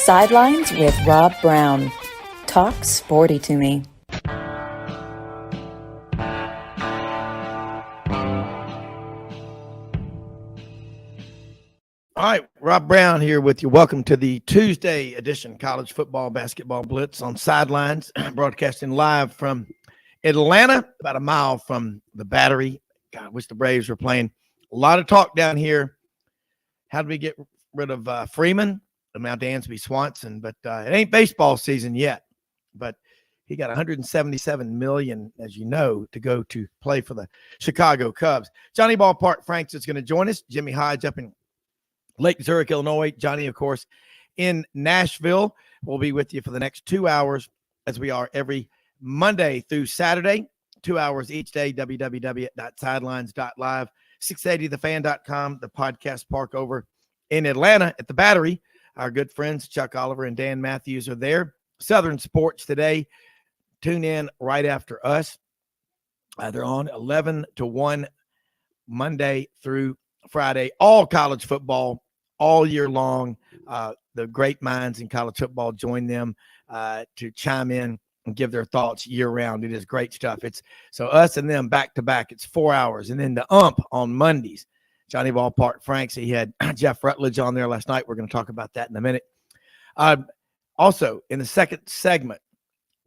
Sidelines with Rob Browne. Talk sporty to me. All right, Rob Browne here with you. Welcome to the Tuesday edition College Football Basketball Blitz on Sidelines, broadcasting live from Atlanta, about a mile from the Battery. God, I wish the Braves were playing. A lot of talk down here. How do we get rid of Freeman and now Dansby Swanson? But it ain't baseball season yet. But he got $177 million, as you know, to go to play for the Chicago Cubs. Johnny Ballpark Franks is going to join us. Jimmy Hodge up in Lake Zurich, Illinois. Johnny, of course, in Nashville. We'll be with you for the next 2 hours, as we are every Monday through Saturday, 2 hours each day, www.sidelines.live, 680thefan.com, the podcast park over in Atlanta at the Battery. Our good friends Chuck Oliver and Dan Mathews are there. Southern Sports Today. Tune in right after us. They're on 11 to 1 Monday through Friday. All college football all year long. The great minds in college football join them to chime in and give their thoughts year round. It is great stuff. It's so us and them back to back. It's 4 hours. And then the on Mondays. Johnny Ballpark Franks. He had Jeff Rutledge on there last night. We're going to talk about that in a minute. Also, in the second segment,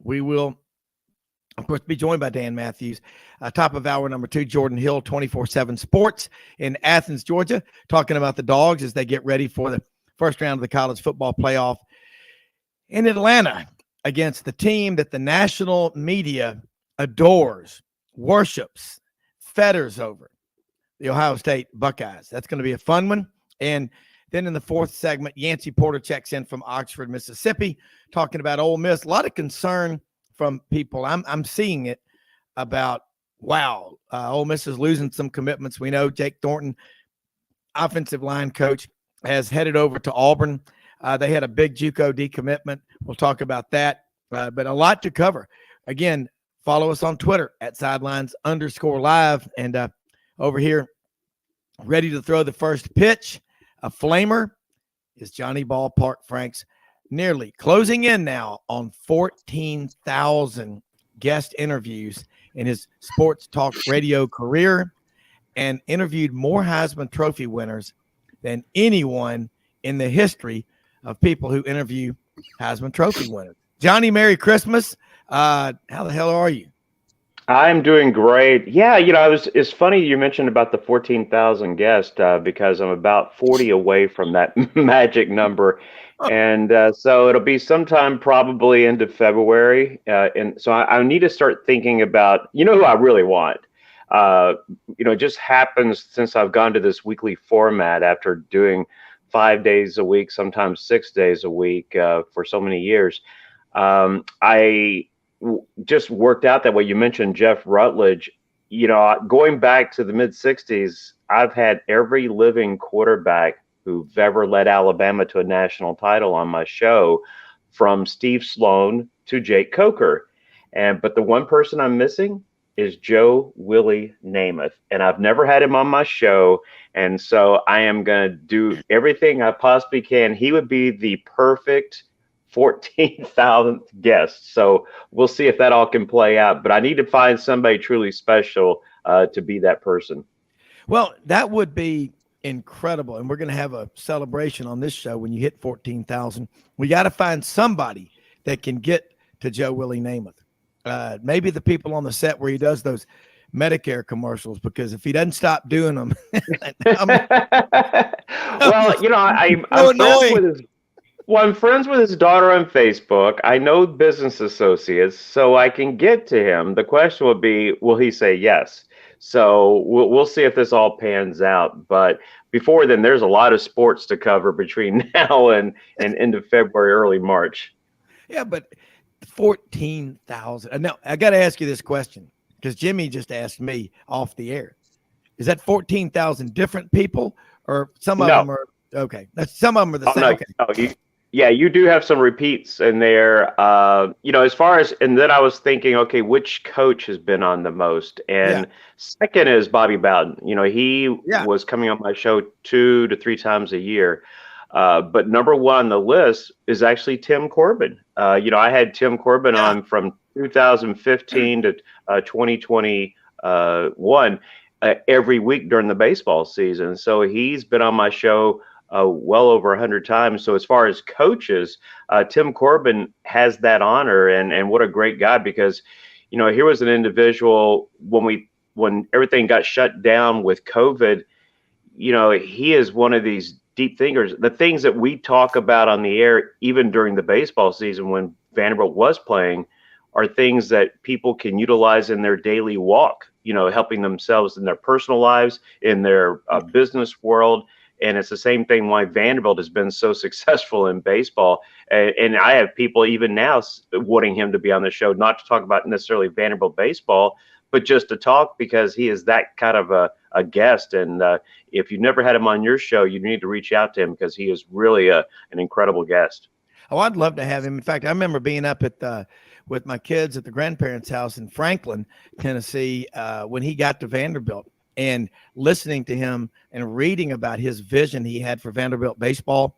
we will, of course, be joined by Dan Mathews. Top of hour number 2, Jordan Hill, 24/7 Sports in Athens, Georgia, talking about the Dogs as they get ready for the first round of the college football playoff in Atlanta against the team that the national media adores, worships, fetters over, the Ohio State Buckeyes. That's going to be a fun one. And then in the fourth segment, Yancey Porter checks in from Oxford, Mississippi, talking about Ole Miss. A lot of concern from people. I'm seeing it about, wow, Ole Miss is losing some commitments. We know Jake Thornton, offensive line coach, has headed over to Auburn. They had a big JUCO decommitment. We'll talk about that, but a lot to cover. Again, follow us on Twitter at sidelines_live. And over here, ready to throw the first pitch, a flamer, is Johnny Ballpark Franks, nearly closing in now on 14,000 guest interviews in his sports talk radio career, and interviewed more Heisman Trophy winners than anyone in the history of people who interview Heisman Trophy winners. Johnny, Merry Christmas. How the hell are you? I'm doing great. Yeah, it's funny you mentioned about the 14,000 guests because I'm about 40 away from that magic number. And so it'll be sometime probably into February. And so I need to start thinking about, who I really want. It just happens since I've gone to this weekly format after doing 5 days a week, sometimes 6 days a week for so many years. I just worked out that way. You mentioned Jeff Rutledge. Going back to the mid 60s, I've had every living quarterback who've ever led Alabama to a national title on my show, from Steve Sloan to Jake Coker. But the one person I'm missing is Joe Willie Namath, and I've never had him on my show. And so I am going to do everything I possibly can. He would be the perfect 14,000th guest. So we'll see if that all can play out. But I need to find somebody truly special to be that person. Well, that would be incredible. And we're going to have a celebration on this show when you hit 14,000. We got to find somebody that can get to Joe Willie Namath. Maybe the people on the set where he does those Medicare commercials, because if he doesn't stop doing them, I'm friends with his daughter on Facebook. I know business associates, so I can get to him. The question would be, will he say yes? So we'll see if this all pans out. But before then, there's a lot of sports to cover between now and end of February, early March. Yeah, but 14,000. Now, I got to ask you this question, because Jimmy just asked me off the air. Is that 14,000 different people, or some of them are okay? Some of them are the same. No, okay. No, you do have some repeats in there. As far as, and then I was thinking, okay, which coach has been on the most? And second is Bobby Bowden. He was coming on my show 2 to 3 times a year. But number one on the list is actually Tim Corbin. I had Tim Corbin on from 2015 to 2021 every week during the baseball season. So he's been on my show well over 100 times. So as far as coaches, Tim Corbin has that honor, and what a great guy, because, here was an individual when everything got shut down with COVID, he is one of these deep thinkers. The things that we talk about on the air, even during the baseball season when Vanderbilt was playing, are things that people can utilize in their daily walk, helping themselves in their personal lives, in their business world. And it's the same thing why Vanderbilt has been so successful in baseball. And I have people even now wanting him to be on the show, not to talk about necessarily Vanderbilt baseball, but just to talk, because he is that kind of a guest. And if you never had him on your show, you need to reach out to him, because he is really an incredible guest. Oh, I'd love to have him. In fact, I remember being up with my kids at the grandparents' house in Franklin, Tennessee, when he got to Vanderbilt, and listening to him and reading about his vision he had for Vanderbilt baseball.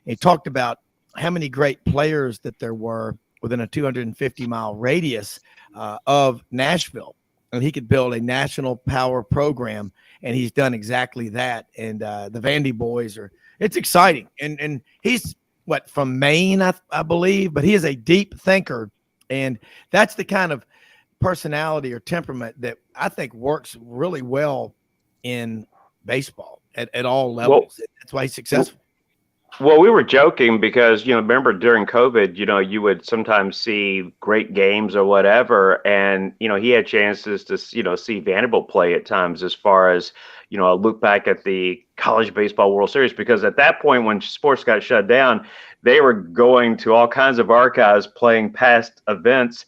He talked about how many great players that there were within a 250-mile radius of Nashville, and he could build a national power program, and he's done exactly that. And the Vandy boys it's exciting. And he's from Maine, I believe, but he is a deep thinker, and that's the kind of personality or temperament that I think works really well in baseball at all levels. Well, that's why he's successful. Well, we were joking because, remember during COVID, you would sometimes see great games or whatever. And, he had chances to, see Vanderbilt play at times, as far as, I look back at the College Baseball World Series, because at that point when sports got shut down, they were going to all kinds of archives playing past events.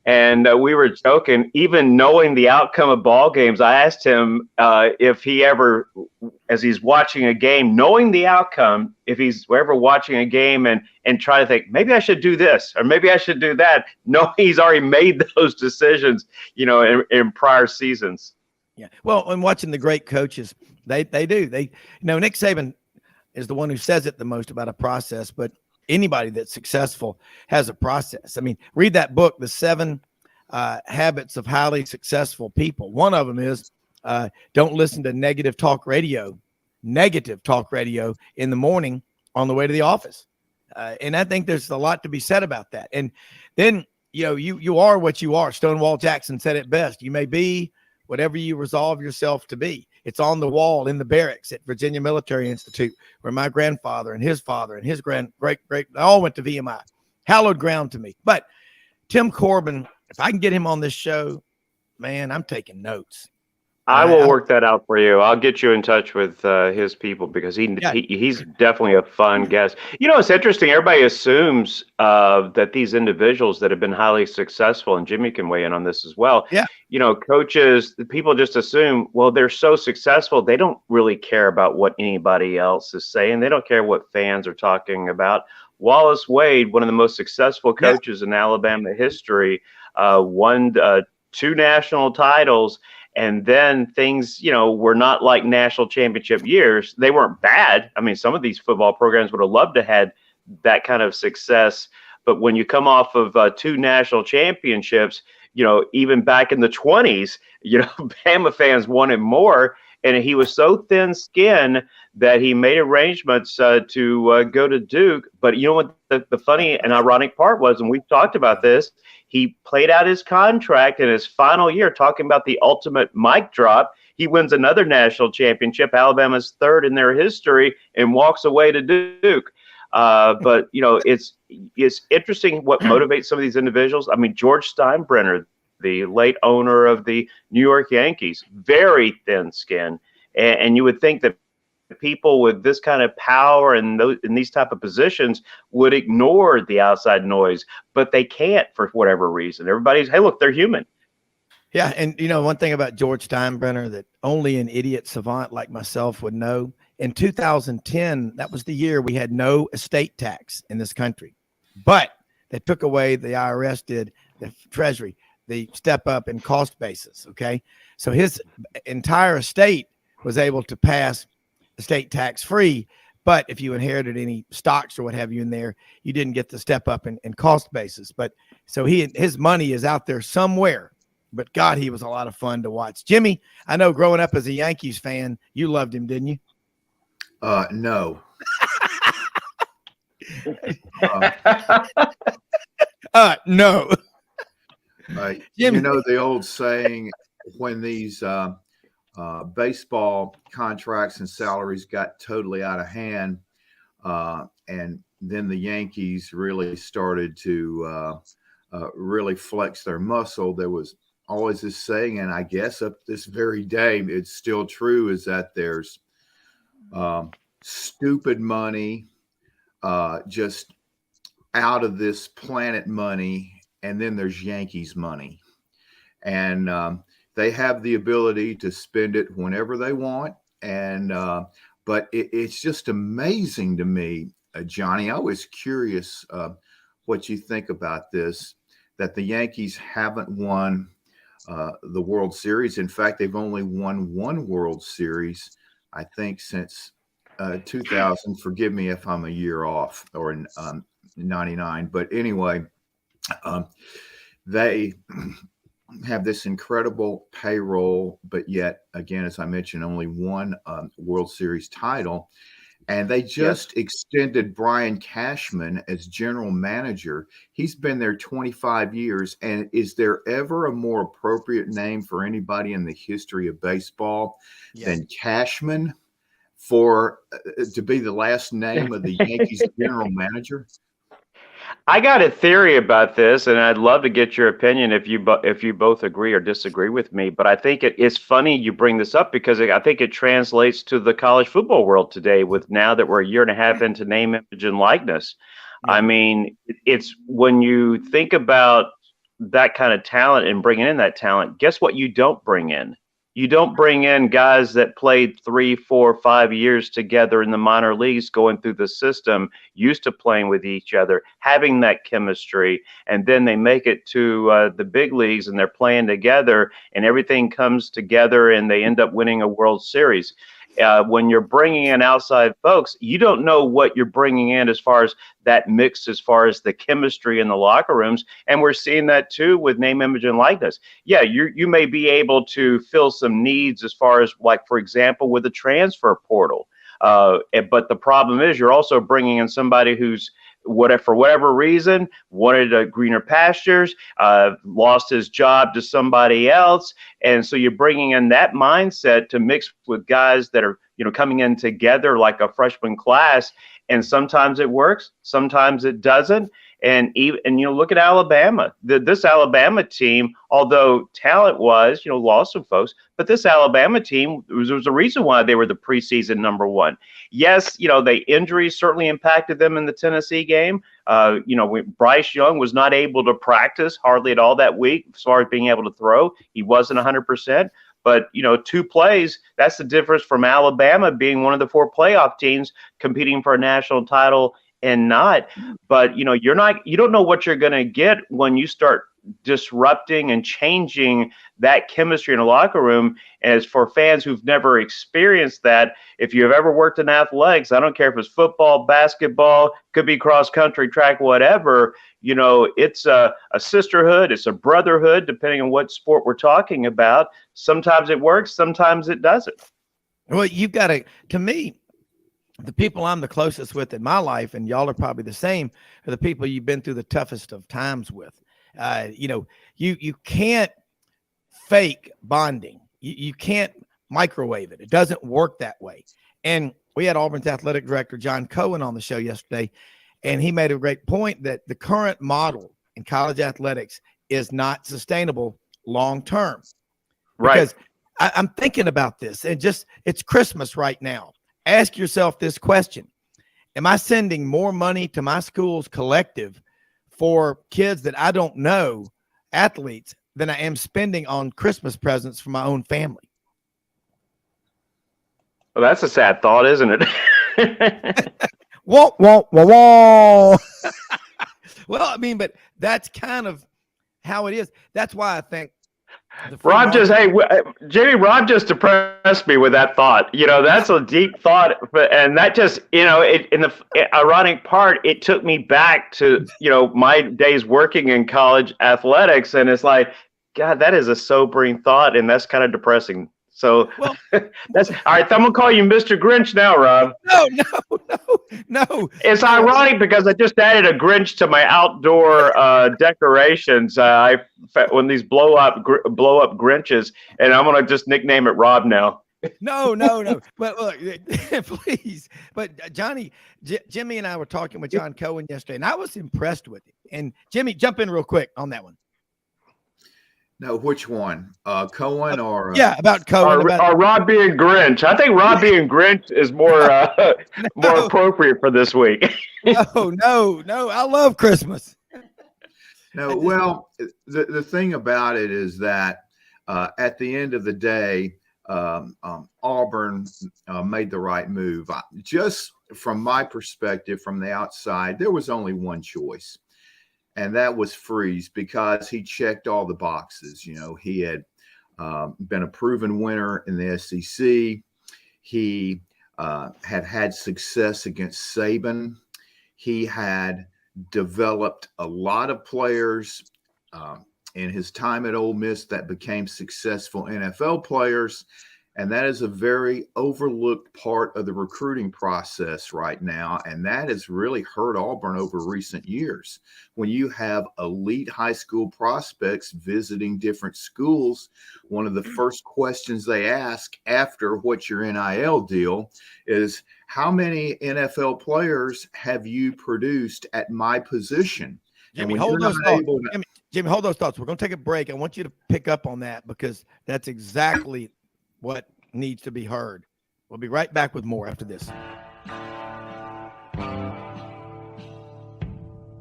And we were joking, even knowing the outcome of ball games. I asked him if he ever, as he's watching a game, knowing the outcome, if he's ever watching a game and try to think, maybe I should do this or maybe I should do that. No, he's already made those decisions, in prior seasons. Yeah. Well, and watching the great coaches, they do. Nick Saban is the one who says it the most about a process, but anybody that's successful has a process. I mean, read that book, The 7 Habits of Highly Successful People. One of them is don't listen to negative talk radio in the morning on the way to the office. And I think there's a lot to be said about that. And then, you are what you are. Stonewall Jackson said it best. You may be whatever you resolve yourself to be. It's on the wall in the barracks at Virginia Military Institute, where my grandfather and his father and his great, they all went to VMI. Hallowed ground to me. But Tim Corbin, if I can get him on this show, man, I'm taking notes. I will work that out for you. I'll get you in touch with his people, because he's definitely a fun guest. It's interesting. Everybody assumes that these individuals that have been highly successful, and Jimmy can weigh in on this as well. Yeah. Coaches, people just assume, well, they're so successful, they don't really care about what anybody else is saying. They don't care what fans are talking about. Wallace Wade, one of the most successful coaches in Alabama history, won 2 national titles. And then things, were not like national championship years. They weren't bad. I mean, some of these football programs would have loved to have had that kind of success. But when you come off of 2 national championships, even back in the 20s, Bama fans wanted more. And he was so thin-skinned that he made arrangements to go to Duke. But you know what the funny and ironic part was, and we've talked about this, he played out his contract in his final year, talking about the ultimate mic drop. He wins another national championship, Alabama's 3rd in their history, and walks away to Duke. But, it's interesting what motivates some of these individuals. I mean, George Steinbrenner, the late owner of the New York Yankees, very thin-skinned. And you would think that people with this kind of power and in these type of positions would ignore the outside noise, but they can't for whatever reason. Everybody's, hey, look, they're human. Yeah. And one thing about George Steinbrenner that only an idiot savant like myself would know, in 2010, that was the year we had no estate tax in this country, but they took away, the IRS did, the Treasury, the step up in cost basis. Okay. So his entire estate was able to pass estate tax free, But if you inherited any stocks or what have you in there, you didn't get the step up in cost basis. But so his money is out there somewhere. But God, he was a lot of fun to watch. Jimmy, I know growing up as a Yankees fan, you loved him, didn't you? No. No. You know the old saying, when these baseball contracts and salaries got totally out of hand, and then the Yankees really started to really flex their muscle, there was always this saying, and I guess up this very day it's still true, is that there's stupid money, just out of this planet money, and then there's Yankees money, and they have the ability to spend it whenever they want. And but it's just amazing to me, Johnny. I was curious what you think about this, that the Yankees haven't won the World Series. In fact, they've only won one World Series, I think, since 2000. Forgive me if I'm a year off, or in 99. But anyway, they have this incredible payroll, but yet, again, as I mentioned, only one World Series title. And they just extended Brian Cashman as general manager. He's been there 25 years. And is there ever a more appropriate name for anybody in the history of baseball than Cashman for to be the last name of the Yankees general manager? I got a theory about this, and I'd love to get your opinion if you both agree or disagree with me. But I think it's funny you bring this up, because I think it translates to the college football world today, with now that we're a year and a half into name, image, and likeness. Yeah. I mean, it's when you think about that kind of talent and bringing in that talent, guess what you don't bring in? You don't bring in guys that played 3, 4, 5 years together in the minor leagues, going through the system, used to playing with each other, having that chemistry, and then they make it to the big leagues and they're playing together and everything comes together and they end up winning a World Series. When you're bringing in outside folks, you don't know what you're bringing in as far as that mix, as far as the chemistry in the locker rooms. And we're seeing that too with name, image, and likeness. Yeah, you may be able to fill some needs as far as, like, for example, with the transfer portal. But the problem is you're also bringing in somebody who's, for whatever reason, wanted greener pastures, lost his job to somebody else. And so you're bringing in that mindset to mix with guys that are, coming in together like a freshman class. And sometimes it works, sometimes it doesn't. And look at Alabama. This Alabama team, although talent-wise, lost some folks, but this Alabama team, there was a reason why they were the preseason number one. Yes, the injuries certainly impacted them in the Tennessee game. Bryce Young was not able to practice hardly at all that week as far as being able to throw. He wasn't 100%. But, 2 plays, that's the difference from Alabama being one of the 4 playoff teams competing for a national title and not. But, you don't know what you're going to get when you start disrupting and changing that chemistry in a locker room. As for fans who've never experienced that, if you've ever worked in athletics, I don't care if it's football, basketball, could be cross country, track, whatever, it's a sisterhood, it's a brotherhood, depending on what sport we're talking about. Sometimes it works, sometimes it doesn't. Well, you've got to me, the people I'm the closest with in my life, and y'all are probably the same, are the people you've been through the toughest of times with. You can't fake bonding. You can't microwave it. It doesn't work that way. And we had Auburn's athletic director, John Cohen, on the show yesterday, and he made a great point that the current model in college athletics is not sustainable long-term. Right. Because I'm thinking about this, and it's Christmas right now. Ask yourself this question. Am I sending more money to my school's collective for kids that I don't know, athletes, than I am spending on Christmas presents for my own family? Well, that's a sad thought, isn't it? Whoa, whoa, whoa, whoa. Well, but that's kind of how it is. That's why I think Rob just depressed me with that thought. That's a deep thought, and that just, in the ironic part, it took me back to, my days working in college athletics, and it's like, God, that is a sobering thought, and that's kind of depressing. So that's all right. I'm gonna call you Mr. Grinch now, Rob. No. It's ironic because I just added a Grinch to my outdoor decorations. I when these blow up Grinches, and I'm gonna just nickname it Rob now. No. But look, please. But Jimmy and I were talking with John Cohen yesterday, and I was impressed with it. And Jimmy, jump in real quick on that one. No, which one? Cohen or about Cohen or Rob being Grinch. I think Rob being Grinch is more more appropriate for this week. No. I love Christmas. No, well, the thing about it is that at the end of the day, Auburn made the right move. Just from my perspective, from the outside, there was only one choice. And that was Freeze, because he checked all the boxes. He had been a proven winner in the SEC. He had success against Saban. He had developed a lot of players in his time at Ole Miss that became successful NFL players. And that is a very overlooked part of the recruiting process right now. And that has really hurt Auburn over recent years. When you have elite high school prospects visiting different schools, one of the first questions they ask after what's your NIL deal is, how many NFL players have you produced at my position? Jimmy, hold those thoughts. Jimmy, hold those thoughts. We're going to take a break. I want you to pick up on that, because that's exactly what needs to be heard. We'll be right back with more after this.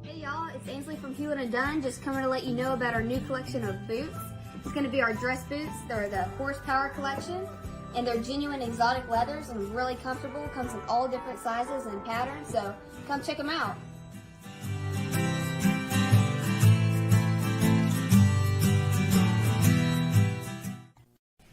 Hey y'all, it's Ainsley from Hewlett & Dunn, just coming to let you know about our new collection of boots. It's going to be our dress boots. They're the Horsepower collection, and they're genuine exotic leathers and really comfortable. Comes in all different sizes and patterns, so come check them out.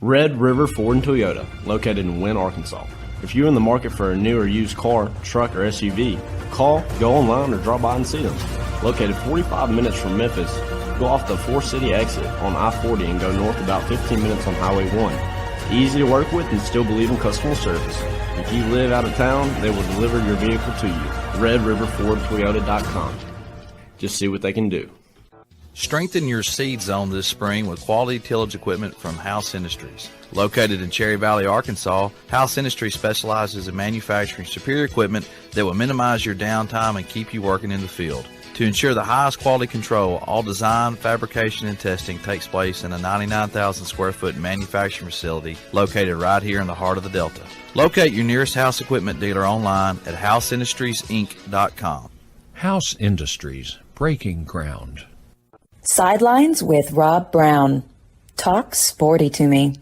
Red River Ford and Toyota, located in Wynne, Arkansas. If you're in the market for a new or used car, truck, or SUV, call, go online, or drop by and see them. Located 45 minutes from Memphis, go off the 4-city exit on I-40 and go north about 15 minutes on Highway 1. Easy to work with and still believe in customer service. If you live out of town, they will deliver your vehicle to you. RedRiverFordToyota.com. Just see what they can do. Strengthen your seed zone this spring with quality tillage equipment from House Industries. Located in Cherry Valley, Arkansas, House Industries specializes in manufacturing superior equipment that will minimize your downtime and keep you working in the field. To ensure the highest quality control, all design, fabrication, and testing takes place in a 99,000 square foot manufacturing facility located right here in the heart of the Delta. Locate your nearest House equipment dealer online at houseindustriesinc.com. House Industries, breaking ground. Sidelines with Rob Browne. Talk sporty to me.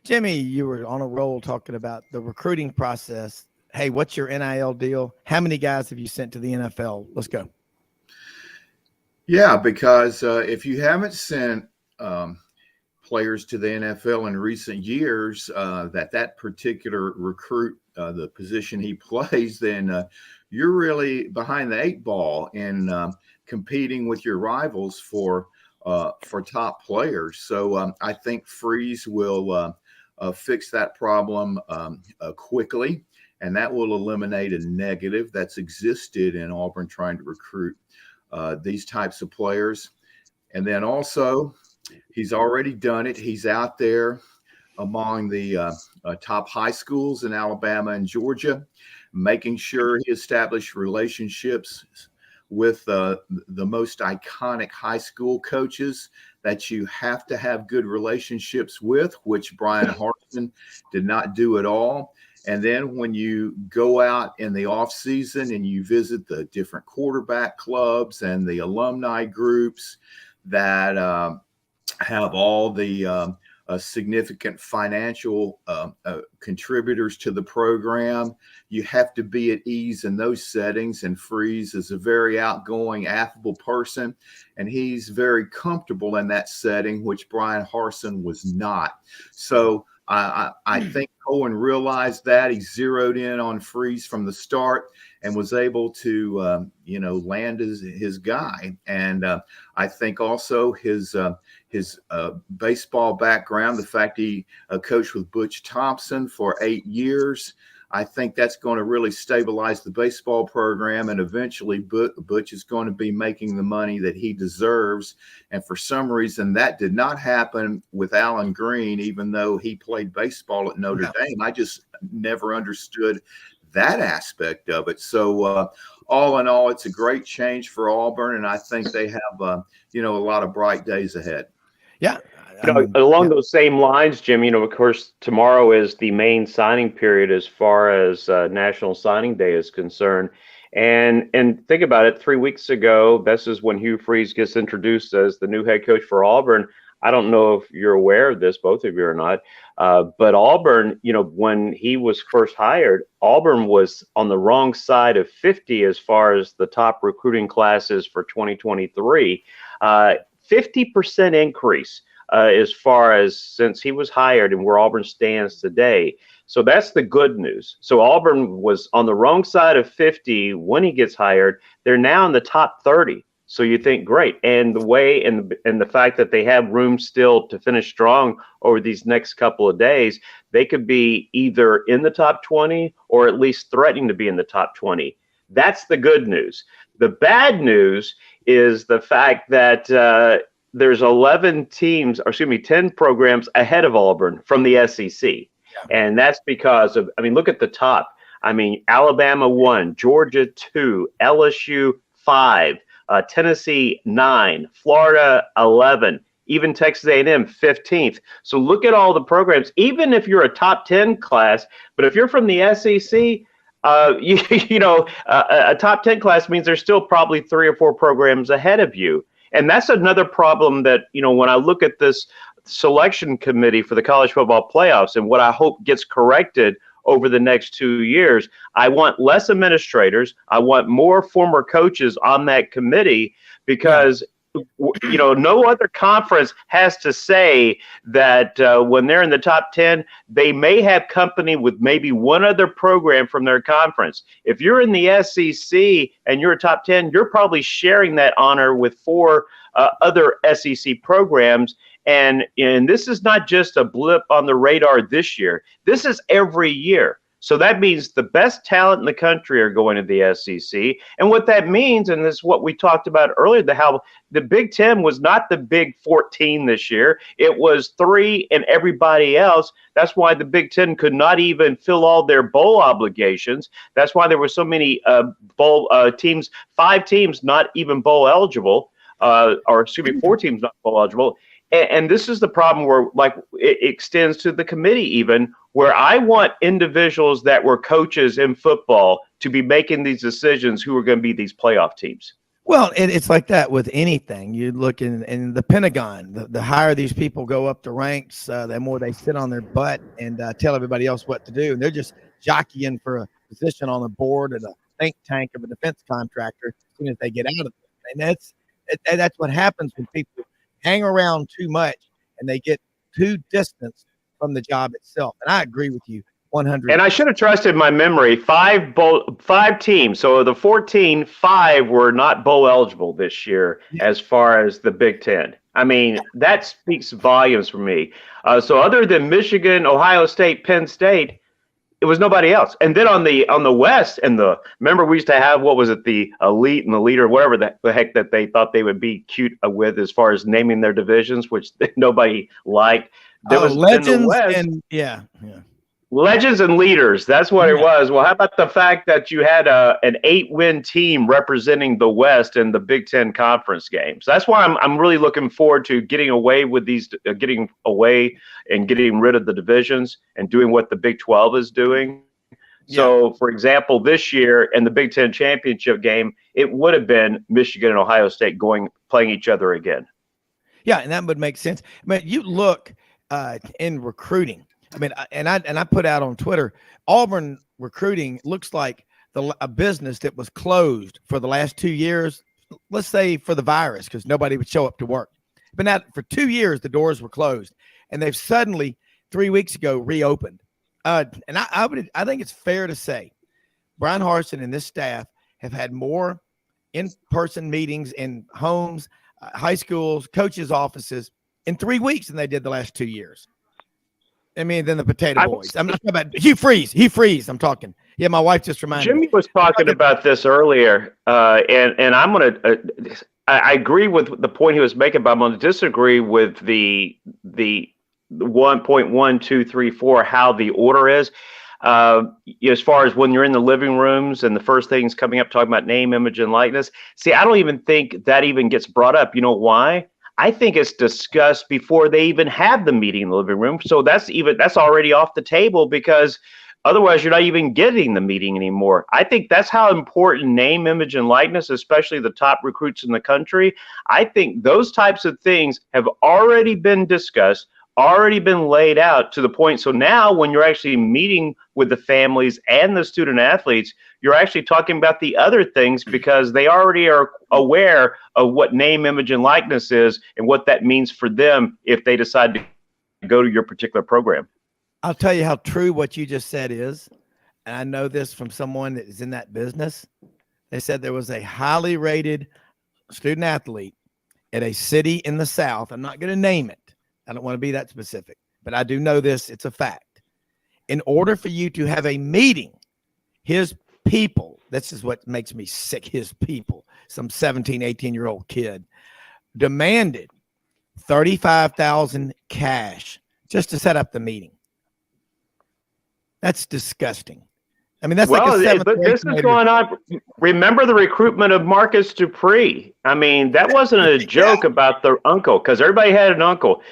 Jimmy, you were on a roll talking about the recruiting process. Hey, what's your NIL deal? How many guys have you sent to the NFL? Let's go. Yeah, because if you haven't sent players to the NFL in recent years, that particular recruit, the position he plays, then you're really behind the 8 ball in competing with your rivals for top players. So I think Freeze will fix that problem quickly, and that will eliminate a negative that's existed in Auburn trying to recruit these types of players. And then also, he's already done it. He's out there among the top high schools in Alabama and Georgia, making sure he established relationships with the most iconic high school coaches that you have to have good relationships with, which Brian Harsin did not do at all. And then when you go out in the off season and you visit the different quarterback clubs and the alumni groups that have all the significant financial contributors to the program. You have to be at ease in those settings. And Freeze is a very outgoing, affable person, and he's very comfortable in that setting, which Brian Harsin was not. So I think Cohen realized that. He zeroed in on Freeze from the start and was able to, land his guy. And I think also his baseball background, the fact he coached with Butch Thompson for 8 years, I think that's going to really stabilize the baseball program, and eventually Butch is going to be making the money that he deserves. And for some reason, that did not happen with Alan Green, even though he played baseball at Notre Dame. I just never understood that aspect of it. So all in all, it's a great change for Auburn, and I think they have a lot of bright days ahead. Yeah. Along those same lines, Jim, of course, tomorrow is the main signing period as far as National Signing Day is concerned. And think about it, 3 weeks ago, this is when Hugh Freeze gets introduced as the new head coach for Auburn. I don't know if you're aware of this, both of you or not, but Auburn, when he was first hired, Auburn was on the wrong side of 50 as far as the top recruiting classes for 2023. 50% increase. As far as since he was hired and where Auburn stands today. So that's the good news. So Auburn was on the wrong side of 50 when he gets hired. They're now in the top 30. So you think, great. And the way and the fact that they have room still to finish strong over these next couple of days, they could be either in the top 20 or at least threatening to be in the top 20. That's the good news. The bad news is the fact that there's 10 programs ahead of Auburn from the SEC. Yeah. And that's because of, look at the top. Alabama 1, Georgia 2, LSU 5, Tennessee 9, Florida 11, even Texas A&M 15th. So look at all the programs, even if you're a top 10 class, but if you're from the SEC, a top 10 class means there's still probably 3 or 4 programs ahead of you. And that's another problem that, when I look at this selection committee for the college football playoffs and what I hope gets corrected over the next 2 years, I want less administrators. I want more former coaches on that committee because, no other conference has to say that when they're in the top 10, they may have company with maybe one other program from their conference. If you're in the SEC and you're a top 10, you're probably sharing that honor with 4 other SEC programs. And this is not just a blip on the radar this year. This is every year. So that means the best talent in the country are going to the SEC. And what that means, and this is what we talked about earlier, how the Big Ten was not the Big 14 this year. It was 3 and everybody else. That's why the Big Ten could not even fill all their bowl obligations. That's why there were so many bowl teams, 5 teams not even bowl eligible, 4 teams not bowl eligible. And this is the problem where, it extends to the committee even, where I want individuals that were coaches in football to be making these decisions who are going to be these playoff teams. Well, it's like that with anything. You look in the Pentagon, the higher these people go up the ranks, the more they sit on their butt and tell everybody else what to do. And they're just jockeying for a position on the board at a think tank of a defense contractor as soon as they get out of it. And that's what happens when people hang around too much and they get too distant from the job itself. And I agree with you 100%. And I should have trusted my memory. 5 teams. So the 14, 5 were not bowl eligible this year as far as the Big Ten. That speaks volumes for me. So other than Michigan, Ohio State, Penn State, it was nobody else. And then on the West, remember we used to have, what was it, the Elite and the Leader, whatever the heck that they thought they would be cute with as far as naming their divisions, which nobody liked. There was Legends in the West, and yeah. Legends and Leaders. That's what it was. Well, how about the fact that you had an 8-win team representing the West in the Big Ten conference games? That's why I'm really looking forward to getting away with these, getting away and getting rid of the divisions and doing what the Big 12 is doing. Yeah. So, for example, this year in the Big Ten championship game, it would have been Michigan and Ohio State playing each other again. Yeah, and that would make sense. But you look in recruiting. I mean, I put out on Twitter, Auburn recruiting looks like a business that was closed for the last 2 years. Let's say for the virus, because nobody would show up to work. But now for 2 years, the doors were closed, and they've suddenly 3 weeks ago reopened. And I think it's fair to say, Brian Harsin and this staff have had more in-person meetings in homes, high schools, coaches' offices in 3 weeks than they did the last 2 years. I mean, than the Potato Boys. I'm not talking about Hugh Freeze. I'm talking. Yeah, my wife just reminded me. Jimmy was talking about this earlier, and I'm going to. I agree with the point he was making, but I'm going to disagree with the 1.1234 how the order is. As far as when you're in the living rooms and the first things coming up talking about name, image, and likeness. See, I don't even think that even gets brought up. You know why? I think it's discussed before they even have the meeting in the living room. So that's already off the table, because otherwise you're not even getting the meeting anymore. I think that's how important name, image, and likeness, especially the top recruits in the country. I think those types of things have already been discussed, already been laid out to the point. So now when you're actually meeting with the families and the student athletes, you're actually talking about the other things, because they already are aware of what name, image, and likeness is and what that means for them if they decide to go to your particular program. I'll tell you how true what you just said is. And I know this from someone that is in that business. They said there was a highly rated student athlete at a city in the South. I'm not going to name it. I don't want to be that specific, but I do know this. It's a fact. In order for you to have a meeting, his people, this is what makes me sick, his people, some 17, 18-year-old kid, demanded $35,000 cash just to set up the meeting. That's disgusting. I mean, that's like a seventh grade. This is going on. Remember the recruitment of Marcus Dupree. I mean, that wasn't a joke about the uncle, because everybody had an uncle.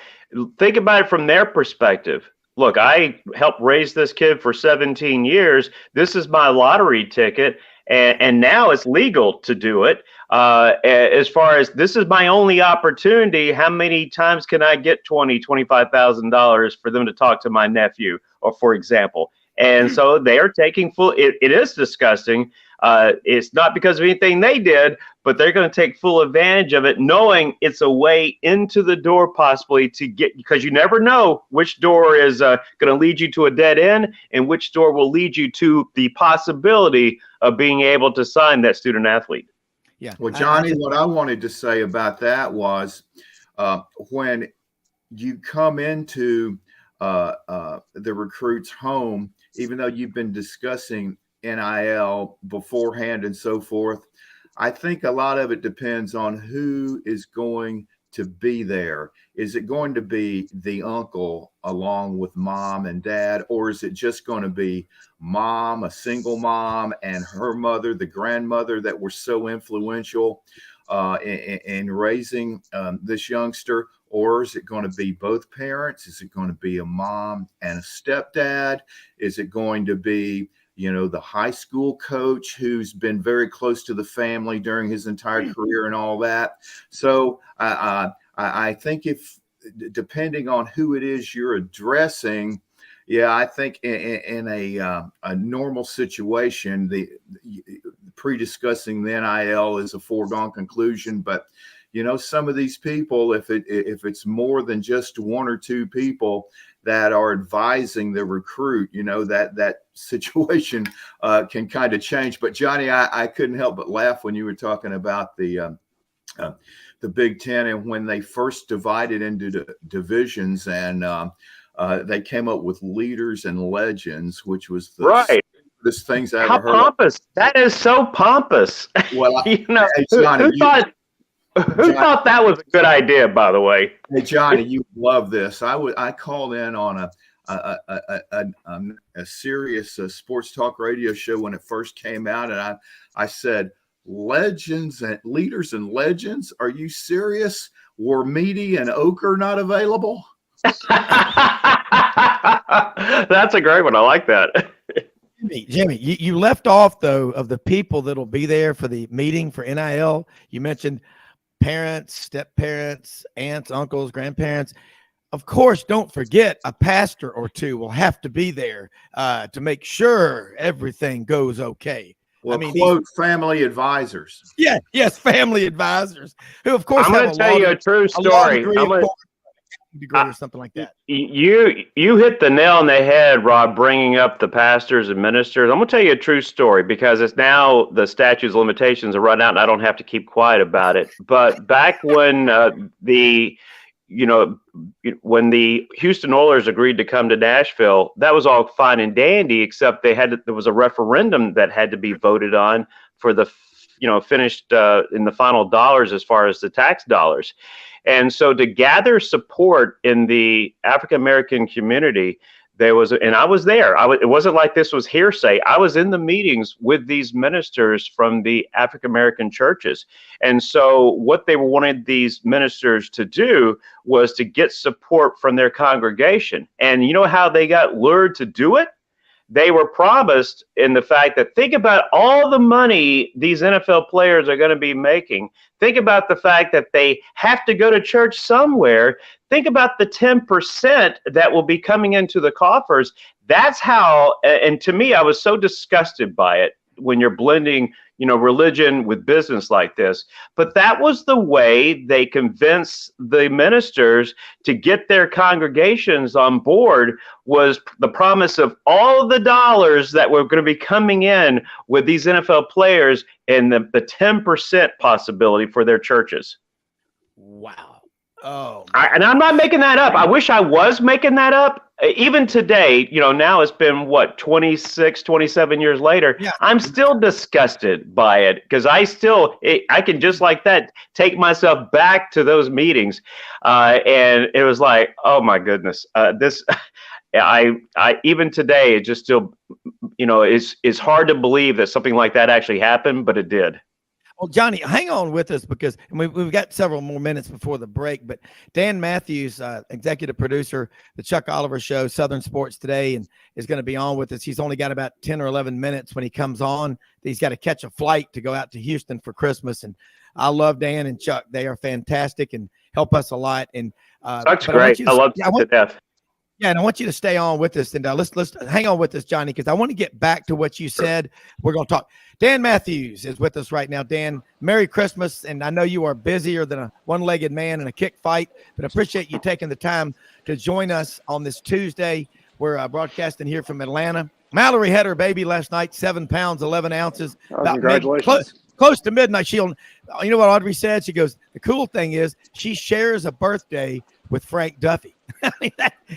Think about it from their perspective. Look, I helped raise this kid for 17 years. This is my lottery ticket, and now it's legal to do it. As far as this is my only opportunity, how many times can I get $25,000 for them to talk to my nephew, or for example? And so they are taking full. It is disgusting. It's not because of anything they did, but they're going to take full advantage of it, knowing it's a way into the door possibly to get, because you never know which door is going to lead you to a dead end and which door will lead you to the possibility of being able to sign that student athlete. Yeah. Well, Johnny, what I wanted to say about that was when you come into the recruit's home, even though you've been discussing NIL beforehand and so forth, I think a lot of it depends on who is going to be there. Is it going to be the uncle along with mom and dad, or is it just going to be mom, a single mom, and her mother, the grandmother that were so influential in raising this youngster? Or is it going to be both parents? Is it going to be a mom and a stepdad? Is it going to be, the high school coach who's been very close to the family during his entire career and all that? So I think if, depending on who it is you're addressing, I think in a normal situation, the pre-discussing the NIL is a foregone conclusion. But some of these people, if it's more than just one or two people that are advising the recruit, that situation can kind of change. But Johnny, I couldn't help but laugh when you were talking about the Big Ten and when they first divided into the divisions, and they came up with leaders and legends, which was the this things I ever heard. How pompous! That is so pompous. Well, hey, Johnny, who thought that was a good idea, by the way? Hey, Johnny, you love this. I called in on a serious sports talk radio show when it first came out, and I said, legends and leaders and legends? Are you serious? Were Meady and Oker not available? That's a great one. I like that. Jimmy, you left off, though, of the people that'll be there for the meeting for NIL. You mentioned parents, step-parents, aunts, uncles, grandparents. of course, don't forget a pastor or two will have to be there to make sure everything goes okay. Well, I mean, quote family advisors. yes, family advisors who, of course, I'm going to tell you a true law story. degree, or something like that. You hit the nail on the head, Rob, bringing up the pastors and ministers. I'm going to tell you a true story because it's now the statutes of limitations are run out and I don't have to keep quiet about it. But back when when the Houston Oilers agreed to come to Nashville, that was all fine and dandy, except there was a referendum that had to be voted on for the finished in the final dollars as far as the tax dollars. And so to gather support in the African American community, and I was there. It wasn't like this was hearsay. I was in the meetings with these ministers from the African American churches. And so what they wanted these ministers to do was to get support from their congregation. And you know how they got lured to do it? They were promised in the fact that think about all the money these NFL players are going to be making. Think about the fact that they have to go to church somewhere. Think about the 10% that will be coming into the coffers. That's how, and to me, I was so disgusted by it when you're blending, religion with business like this. But that was the way they convinced the ministers to get their congregations on board, was the promise of all the dollars that were going to be coming in with these NFL players and the 10% possibility for their churches. Wow. Oh, and I'm not making that up. I wish I was making that up. Even today, now it's been 26, 27 years later. Yeah. I'm still disgusted by it because I can just like that take myself back to those meetings. And it was like, oh my goodness, I even today, it just still, it's hard to believe that something like that actually happened, but it did. Well, Johnny, hang on with us because we've got several more minutes before the break. But Dan Mathews, executive producer, the Chuck Oliver Show, Southern Sports Today, and is going to be on with us. He's only got about 10 or 11 minutes when he comes on. He's got to catch a flight to go out to Houston for Christmas. And I love Dan and Chuck. They are fantastic and help us a lot. And Chuck's great. I love to death. Yeah, and I want you to stay on with us, and let's hang on with us, Johnny, because I want to get back to what you said. We're going to talk. Dan Mathews is with us right now. Dan, Merry Christmas, and I know you are busier than a one-legged man in a kick fight, but I appreciate you taking the time to join us on this Tuesday. We're broadcasting here from Atlanta. Mallory had her baby last night, 7 pounds, 11 ounces. Congratulations. Close to midnight. You know what Audrey said? She goes, the cool thing is she shares a birthday with Frank Duffy. I mean,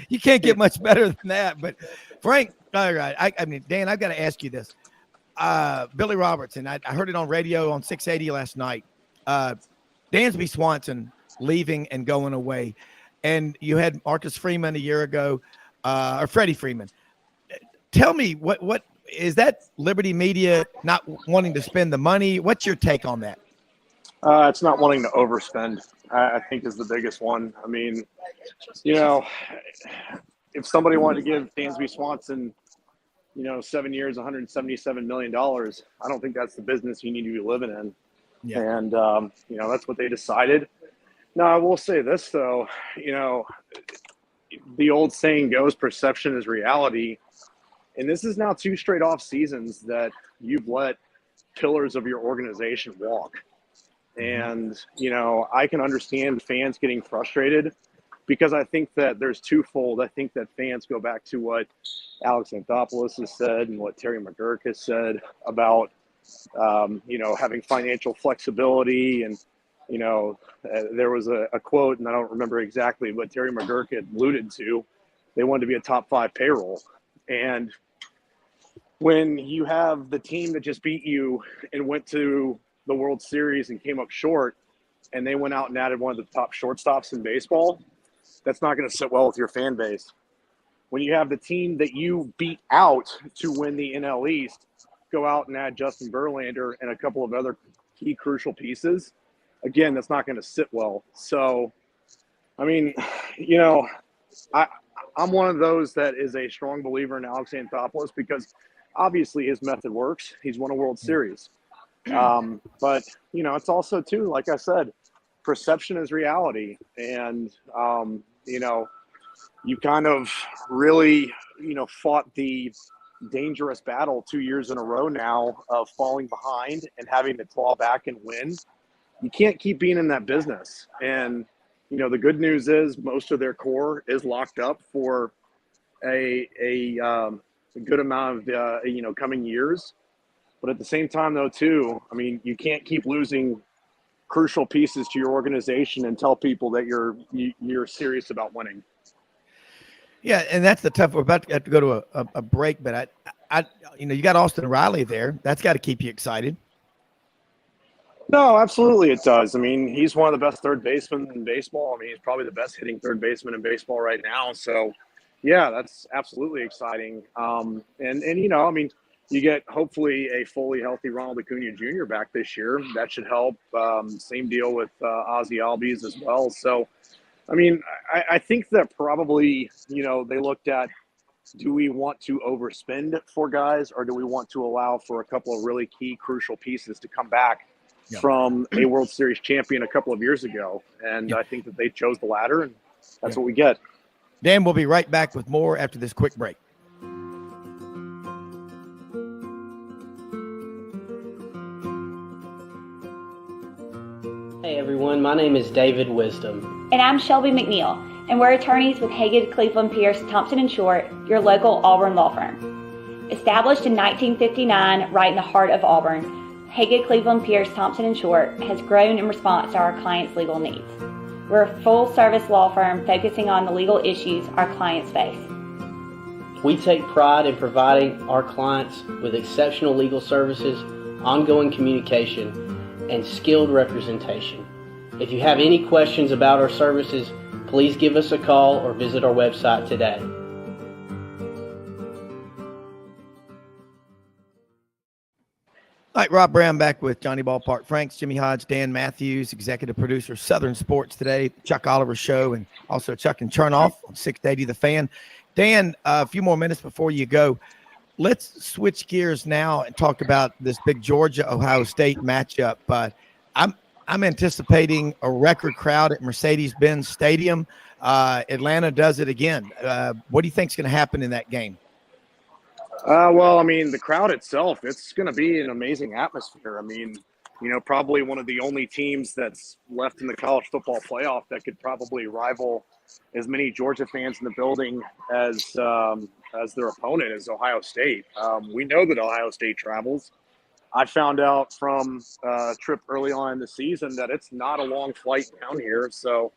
you can't get much better than that. But Frank, all right. I mean, Dan, I've got to ask you this. Billy Robertson, I heard it on radio on 680 last night. Dansby Swanson leaving and going away. And you had Marcus Freeman a year ago, or Freddie Freeman. Tell me, what is that Liberty Media not wanting to spend the money? What's your take on that? It's not wanting to overspend, I think, is the biggest one. I mean, if somebody wanted to give Dansby Swanson, 7 years, $177 million, I don't think that's the business you need to be living in. Yeah. And, that's what they decided. Now, I will say this, though, the old saying goes, perception is reality. And this is now 2 straight off seasons that you've let pillars of your organization walk. And, I can understand fans getting frustrated because I think that there's twofold. I think that fans go back to what Alex Anthopoulos has said and what Terry McGurk has said about, having financial flexibility. And, there was a quote, and I don't remember exactly, but Terry McGurk had alluded to, they wanted to be a top 5 payroll. And when you have the team that just beat you and went to the World Series and came up short, and they went out and added one of the top shortstops in baseball, that's not going to sit well with your fan base. When you have the team that you beat out to win the NL East go out and add Justin Verlander and a couple of other key crucial pieces, again, that's not going to sit well. So, I mean, I'm one of those that is a strong believer in Alex Anthopoulos because obviously his method works. He's won a World Series. But, it's also, too, like I said, perception is reality. And, you kind of really, fought the dangerous battle 2 years in a row now of falling behind and having to claw back and win. You can't keep being in that business. And, the good news is most of their core is locked up for a good amount of, coming years. But at the same time, though, too, I mean, you can't keep losing crucial pieces to your organization and tell people that you're serious about winning. Yeah, and that's the tough. We're about to have to go to a break, but I you got Austin Riley there. That's got to keep you excited. No, absolutely it does. I mean, he's one of the best third basemen in baseball. I mean, he's probably the best hitting third baseman in baseball right now. So, yeah, that's absolutely exciting. And I mean, you get hopefully a fully healthy Ronald Acuna Jr. back this year. That should help. Same deal with Ozzie Albies as well. So, I mean, I think that probably, they looked at, do we want to overspend for guys, or do we want to allow for a couple of really key crucial pieces to come back from a World Series champion a couple of years ago? And I think that they chose the latter, and that's what we get. Dan, we'll be right back with more after this quick break. Hey everyone, my name is David Wisdom. And I'm Shelby McNeil, and we're attorneys with Haggard, Cleveland, Pierce, Thompson & Short, your local Auburn law firm. Established in 1959, right in the heart of Auburn, Haggard, Cleveland, Pierce, Thompson & Short has grown in response to our clients' legal needs. We're a full-service law firm focusing on the legal issues our clients face. We take pride in providing our clients with exceptional legal services, ongoing communication, and skilled representation. If you have any questions about our services, please give us a call or visit our website today. All right, Rob Browne back with Johnny Ballpark Franks, Jimmy Hodge, Dan Mathews, executive producer, Southern Sports Today, Chuck Oliver Show, and also Chuck and Chernoff on 680 The Fan. Dan, a few more minutes before you go. Let's switch gears now and talk about this big Georgia-Ohio State matchup. I'm anticipating a record crowd at Mercedes-Benz Stadium. Atlanta does it again. What do you think is going to happen in that game? Well, I mean, the crowd itself, it's going to be an amazing atmosphere. I mean, probably one of the only teams that's left in the college football playoff that could probably rival as many Georgia fans in the building as their opponent is Ohio State. We know that Ohio State travels. I found out from a trip early on in the season that it's not a long flight down here, so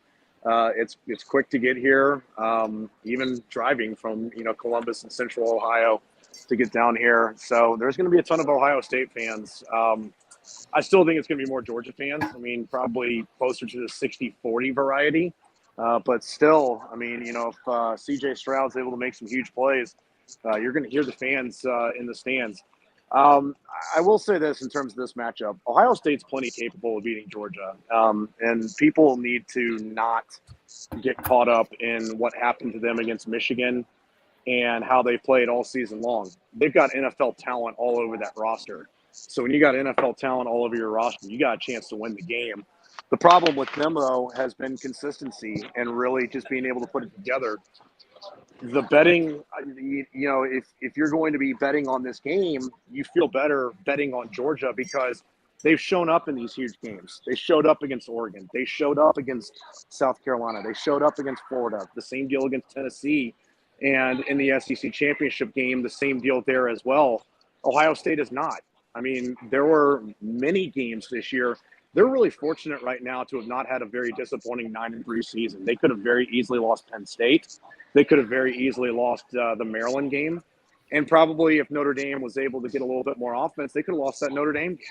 it's quick to get here. Even driving from Columbus and Central Ohio to get down here, so there's going to be a ton of Ohio State fans. I still think it's going to be more Georgia fans. I mean, probably closer to the 60-40 variety. But still, I mean, if C.J. Stroud's able to make some huge plays, you're going to hear the fans in the stands. I will say this in terms of this matchup. Ohio State's plenty capable of beating Georgia. And people need to not get caught up in what happened to them against Michigan and how they played all season long. They've got NFL talent all over that roster. So when you got NFL talent all over your roster, you got a chance to win the game. The problem with them, though, has been consistency and really just being able to put it together. The betting, if you're going to be betting on this game, you feel better betting on Georgia because they've shown up in these huge games. They showed up against Oregon. They showed up against South Carolina. They showed up against Florida. The same deal against Tennessee. And in the SEC championship game, the same deal there as well. Ohio State is not. I mean, there were many games this year. They're really fortunate right now to have not had a very disappointing 9-3 season. They could have very easily lost Penn State. They could have very easily lost the Maryland game. And probably if Notre Dame was able to get a little bit more offense, they could have lost that Notre Dame game.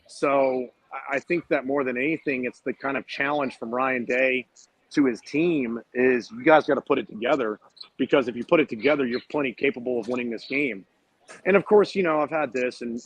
So I think that more than anything, it's the kind of challenge from Ryan Day to his team is you guys got to put it together, because if you put it together, you're plenty capable of winning this game. And of course, I've had this and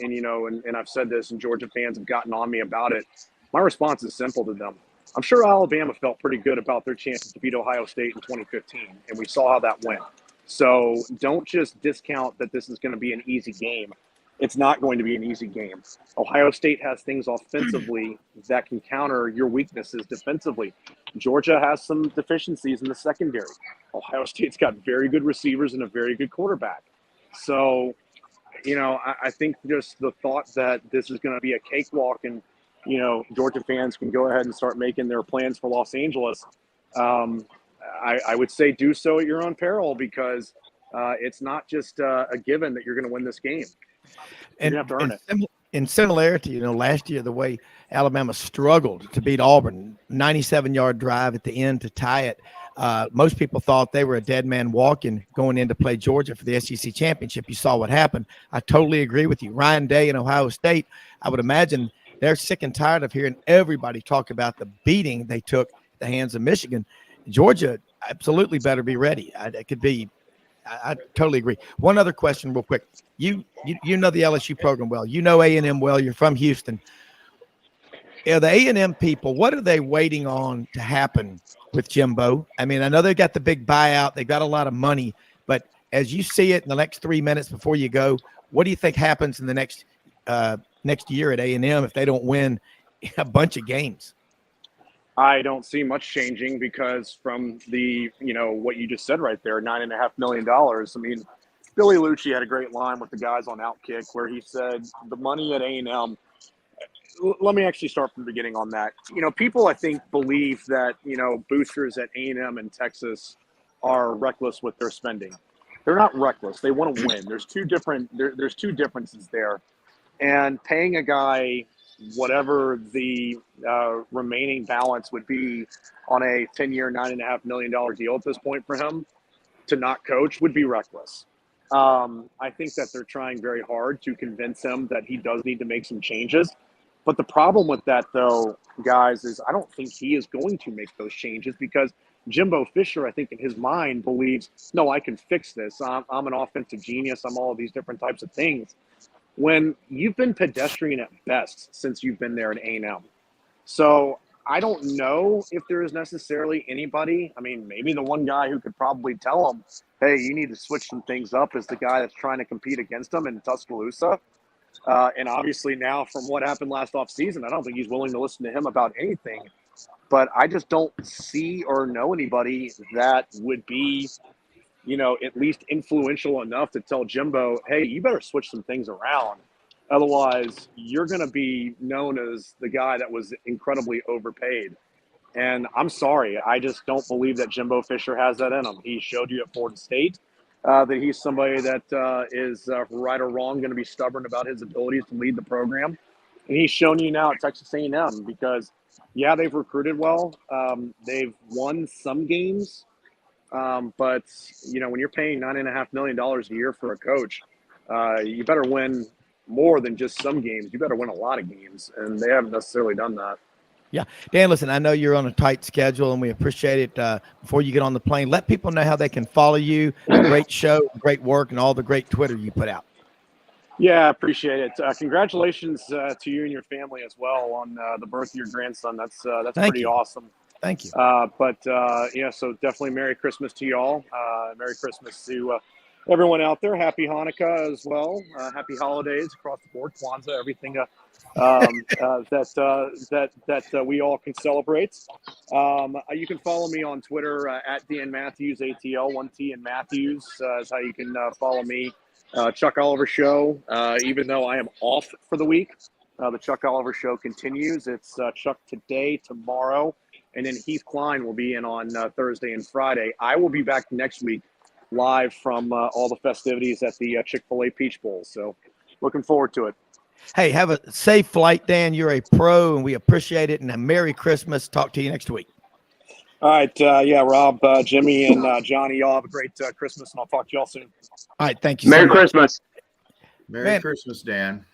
I've said this, and Georgia fans have gotten on me about it. My response is simple to them. I'm sure Alabama felt pretty good about their chances to beat Ohio State in 2015, and we saw how that went. So don't just discount that this is going to be an easy game. It's not going to be an easy game. Ohio State has things offensively that can counter your weaknesses defensively. Georgia has some deficiencies in the secondary. Ohio State's got very good receivers and a very good quarterback. So, I think just the thought that this is going to be a cakewalk and, Georgia fans can go ahead and start making their plans for Los Angeles. I would say do so at your own peril, because it's not just a given that you're going to win this game. You're going to have to earn it. In similarity, last year, the way Alabama struggled to beat Auburn, 97-yard drive at the end to tie it. Most people thought they were a dead man walking going in to play Georgia for the SEC championship. You saw what happened. I totally agree with you. Ryan Day and Ohio State, I would imagine they're sick and tired of hearing everybody talk about the beating they took at the hands of Michigan. Georgia absolutely better be ready. I totally agree. One other question real quick. You know the LSU program well. You know A&M well. You're from Houston. The A&M people, what are they waiting on to happen with Jimbo? I mean, I know they've got the big buyout. They've got a lot of money. But as you see it in the next 3 minutes before you go, what do you think happens in the next year at A&M if they don't win a bunch of games? I don't see much changing, because from the, what you just said right there, $9.5 million. I mean, Billy Lucci had a great line with the guys on Outkick where he said the money at A&M. Let me actually start from the beginning on that. People, I think, believe that, boosters at A&M and Texas are reckless with their spending. They're not reckless. They want to win. There's two differences there. And paying a guy whatever the remaining balance would be on a 10-year, $9.5 million deal at this point for him to not coach would be reckless. I think that they're trying very hard to convince him that he does need to make some changes. But the problem with that, though, guys, is I don't think he is going to make those changes, because Jimbo Fisher, I think in his mind, believes, no, I can fix this. I'm an offensive genius. I'm all of these different types of things. When you've been pedestrian at best since you've been there at A&M. So I don't know if there is necessarily anybody. I mean, maybe the one guy who could probably tell him, hey, you need to switch some things up, is the guy that's trying to compete against him in Tuscaloosa. And obviously now, from what happened last offseason, I don't think he's willing to listen to him about anything. But I just don't see or know anybody that would be, at least influential enough to tell Jimbo, hey, you better switch some things around. Otherwise, you're going to be known as the guy that was incredibly overpaid. And I'm sorry, I just don't believe that Jimbo Fisher has that in him. He showed you at Florida State that he's somebody that is right or wrong going to be stubborn about his abilities to lead the program. And he's shown you now at Texas A&M, because, yeah, they've recruited well. They've won some games. But, when you're paying $9.5 million a year for a coach, you better win more than just some games. You better win a lot of games, and they haven't necessarily done that. Yeah. Dan, listen, I know you're on a tight schedule, and we appreciate it. Before you get on the plane, let people know how they can follow you. Great show, great work, and all the great Twitter you put out. Yeah, I appreciate it. Congratulations to you and your family as well on the birth of your grandson. That's pretty awesome. Thank you. So definitely Merry Christmas to y'all. Merry Christmas to everyone out there. Happy Hanukkah as well. Happy holidays across the board. Kwanzaa, everything that we all can celebrate. You can follow me on Twitter at Dan Mathews, ATL, 1T and Mathews is how you can follow me. Chuck Oliver Show, even though I am off for the week, the Chuck Oliver Show continues. It's Chuck today, tomorrow, and then Heath Klein will be in on Thursday and Friday. I will be back next week live from all the festivities at the Chick-fil-A Peach Bowl. So looking forward to it. Hey, have a safe flight, Dan. You're a pro, and we appreciate it. And a Merry Christmas. Talk to you next week. All right. Rob, Jimmy, and Johnny, y'all have a great Christmas, and I'll talk to y'all soon. All right. Thank you. Merry Christmas. Merry Christmas, Dan.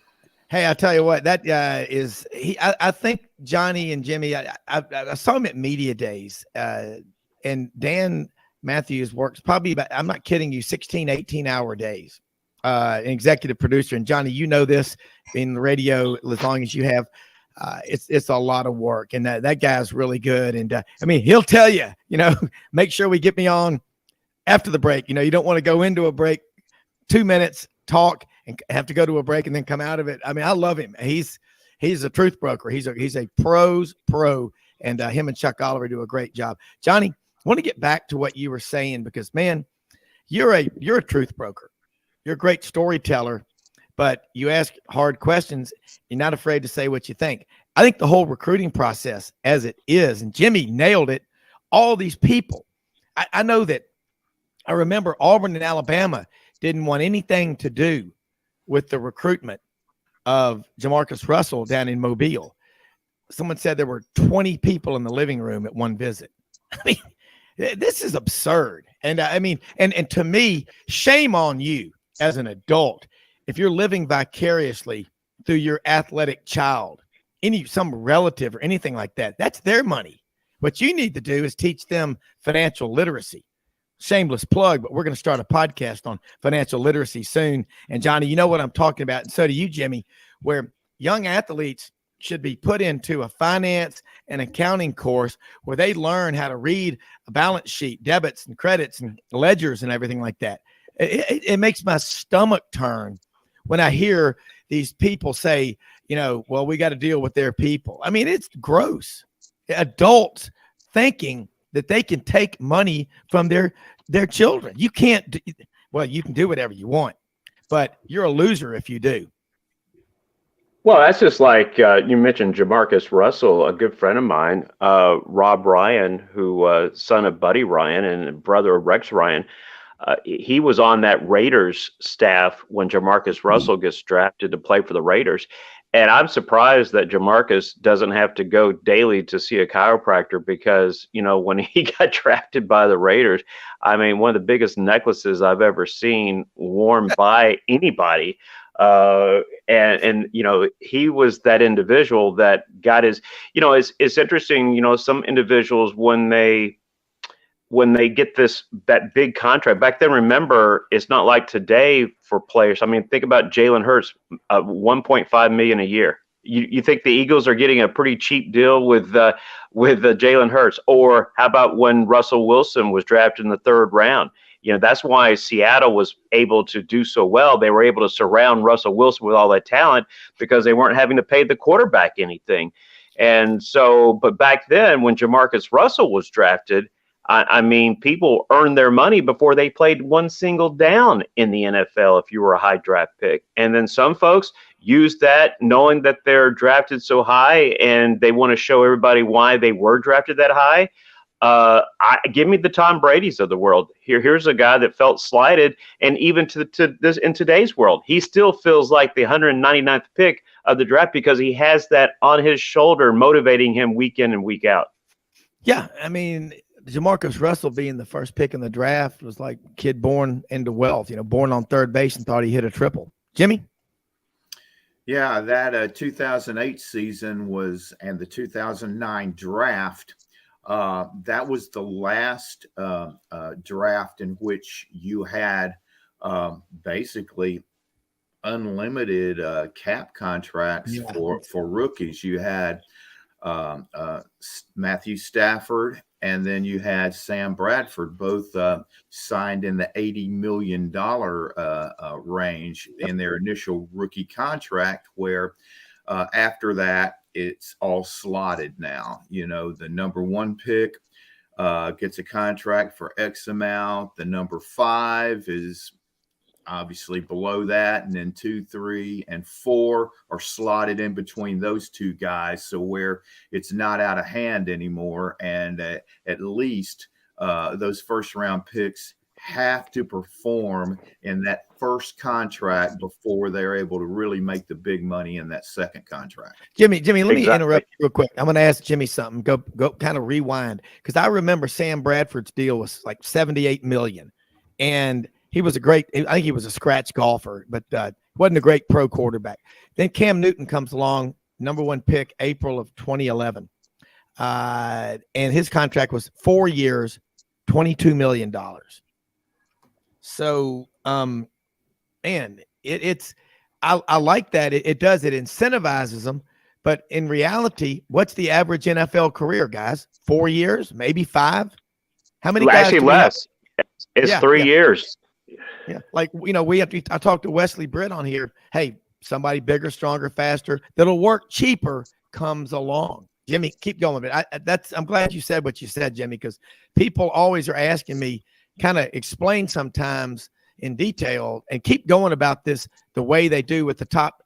Hey, I'll tell you what, that is he. I think Johnny and Jimmy, I saw him at Media Days, and Dan Mathews works probably about, I'm not kidding you, 16, 18-hour days, an executive producer. And Johnny, you know this, in the radio as long as you have. It's a lot of work, and that guy's really good. And he'll tell you, make sure we get me on after the break. You don't want to go into a break, 2 minutes, talk, and have to go to a break and then come out of it. I love him. He's a truth broker. He's a pro's pro, and him and Chuck Oliver do a great job. Johnny, I want to get back to what you were saying because, man, you're a truth broker. You're a great storyteller, but you ask hard questions. You're not afraid to say what you think. I think the whole recruiting process as it is, and Jimmy nailed it, all these people. I know that I remember Auburn and Alabama didn't want anything to do with the recruitment of Jamarcus Russell down in Mobile. Someone said there were 20 people in the living room at one visit. I mean, this is absurd. And I mean, and to me, shame on you as an adult if you're living vicariously through your athletic child, some relative or anything like that. That's their money. What you need to do is teach them financial literacy. Shameless plug, but we're going to start a podcast on financial literacy soon. And Johnny, you know what I'm talking about, and so do you, Jimmy, where young athletes should be put into a finance and accounting course where they learn how to read a balance sheet, debits and credits and ledgers and everything like that. It makes my stomach turn when I hear these people say, well, we got to deal with their people. I mean, it's gross. Adults thinking that they can take money from their children. You can't you can do whatever you want, but you're a loser if you do. Well, that's just like you mentioned Jamarcus Russell, a good friend of mine, Rob Ryan, who son of Buddy Ryan and brother of Rex Ryan. He was on that Raiders staff when Jamarcus Russell gets drafted to play for the Raiders. And I'm surprised that Jamarcus doesn't have to go daily to see a chiropractor because, when he got drafted by the Raiders, I mean, one of the biggest necklaces I've ever seen worn by anybody. And he was that individual that got his, it's interesting, some individuals when they get that big contract back then, remember, it's not like today for players. I mean, think about Jalen Hurts, $1.5 million a year. You think the Eagles are getting a pretty cheap deal with Jalen Hurts? Or how about when Russell Wilson was drafted in the 3rd round? That's why Seattle was able to do so well. They were able to surround Russell Wilson with all that talent because they weren't having to pay the quarterback anything. And so, but back then when Jamarcus Russell was drafted, I mean, people earned their money before they played one single down in the NFL if you were a high draft pick. And then some folks use that knowing that they're drafted so high and they want to show everybody why they were drafted that high. Give me the Tom Brady's of the world. Here's a guy that felt slighted, and even to this in today's world, he still feels like the 199th pick of the draft because he has that on his shoulder motivating him week in and week out. Yeah, I mean, Jamarcus Russell being the first pick in the draft was like a kid born into wealth, born on third base and thought he hit a triple. Jimmy? Yeah, that 2008 season and the 2009 draft, that was the last draft in which you had basically unlimited cap contracts for rookies. You had Matthew Stafford, and then you had Sam Bradford, both signed in the $80 million range in their initial rookie contract, where after that, it's all slotted now. The number 1 pick gets a contract for X amount. The number 5 is obviously below that, and then 2, 3, and 4 are slotted in between those two guys, so where it's not out of hand anymore. And at least those first round picks have to perform in that first contract before they're able to really make the big money in that second contract. Jimmy, let me interrupt you real quick. I'm going to ask Jimmy something. Go kind of rewind, because I remember Sam Bradford's deal was like $78 million, and he was I think he was a scratch golfer, but wasn't a great pro quarterback. Then Cam Newton comes along, number 1 pick, April of 2011. And his contract was 4 years, $22 million. So, man, I like that. It incentivizes them. But in reality, what's the average NFL career, guys? 4 years, maybe 5? How many guys? Actually, less. It's 3 years. Yeah, like, I talked to Wesley Britt on here. Hey, somebody bigger, stronger, faster, that'll work cheaper comes along. Jimmy, keep going. But I'm glad you said what you said, Jimmy, because people always are asking me, kind of explain sometimes in detail and keep going about this the way they do with the top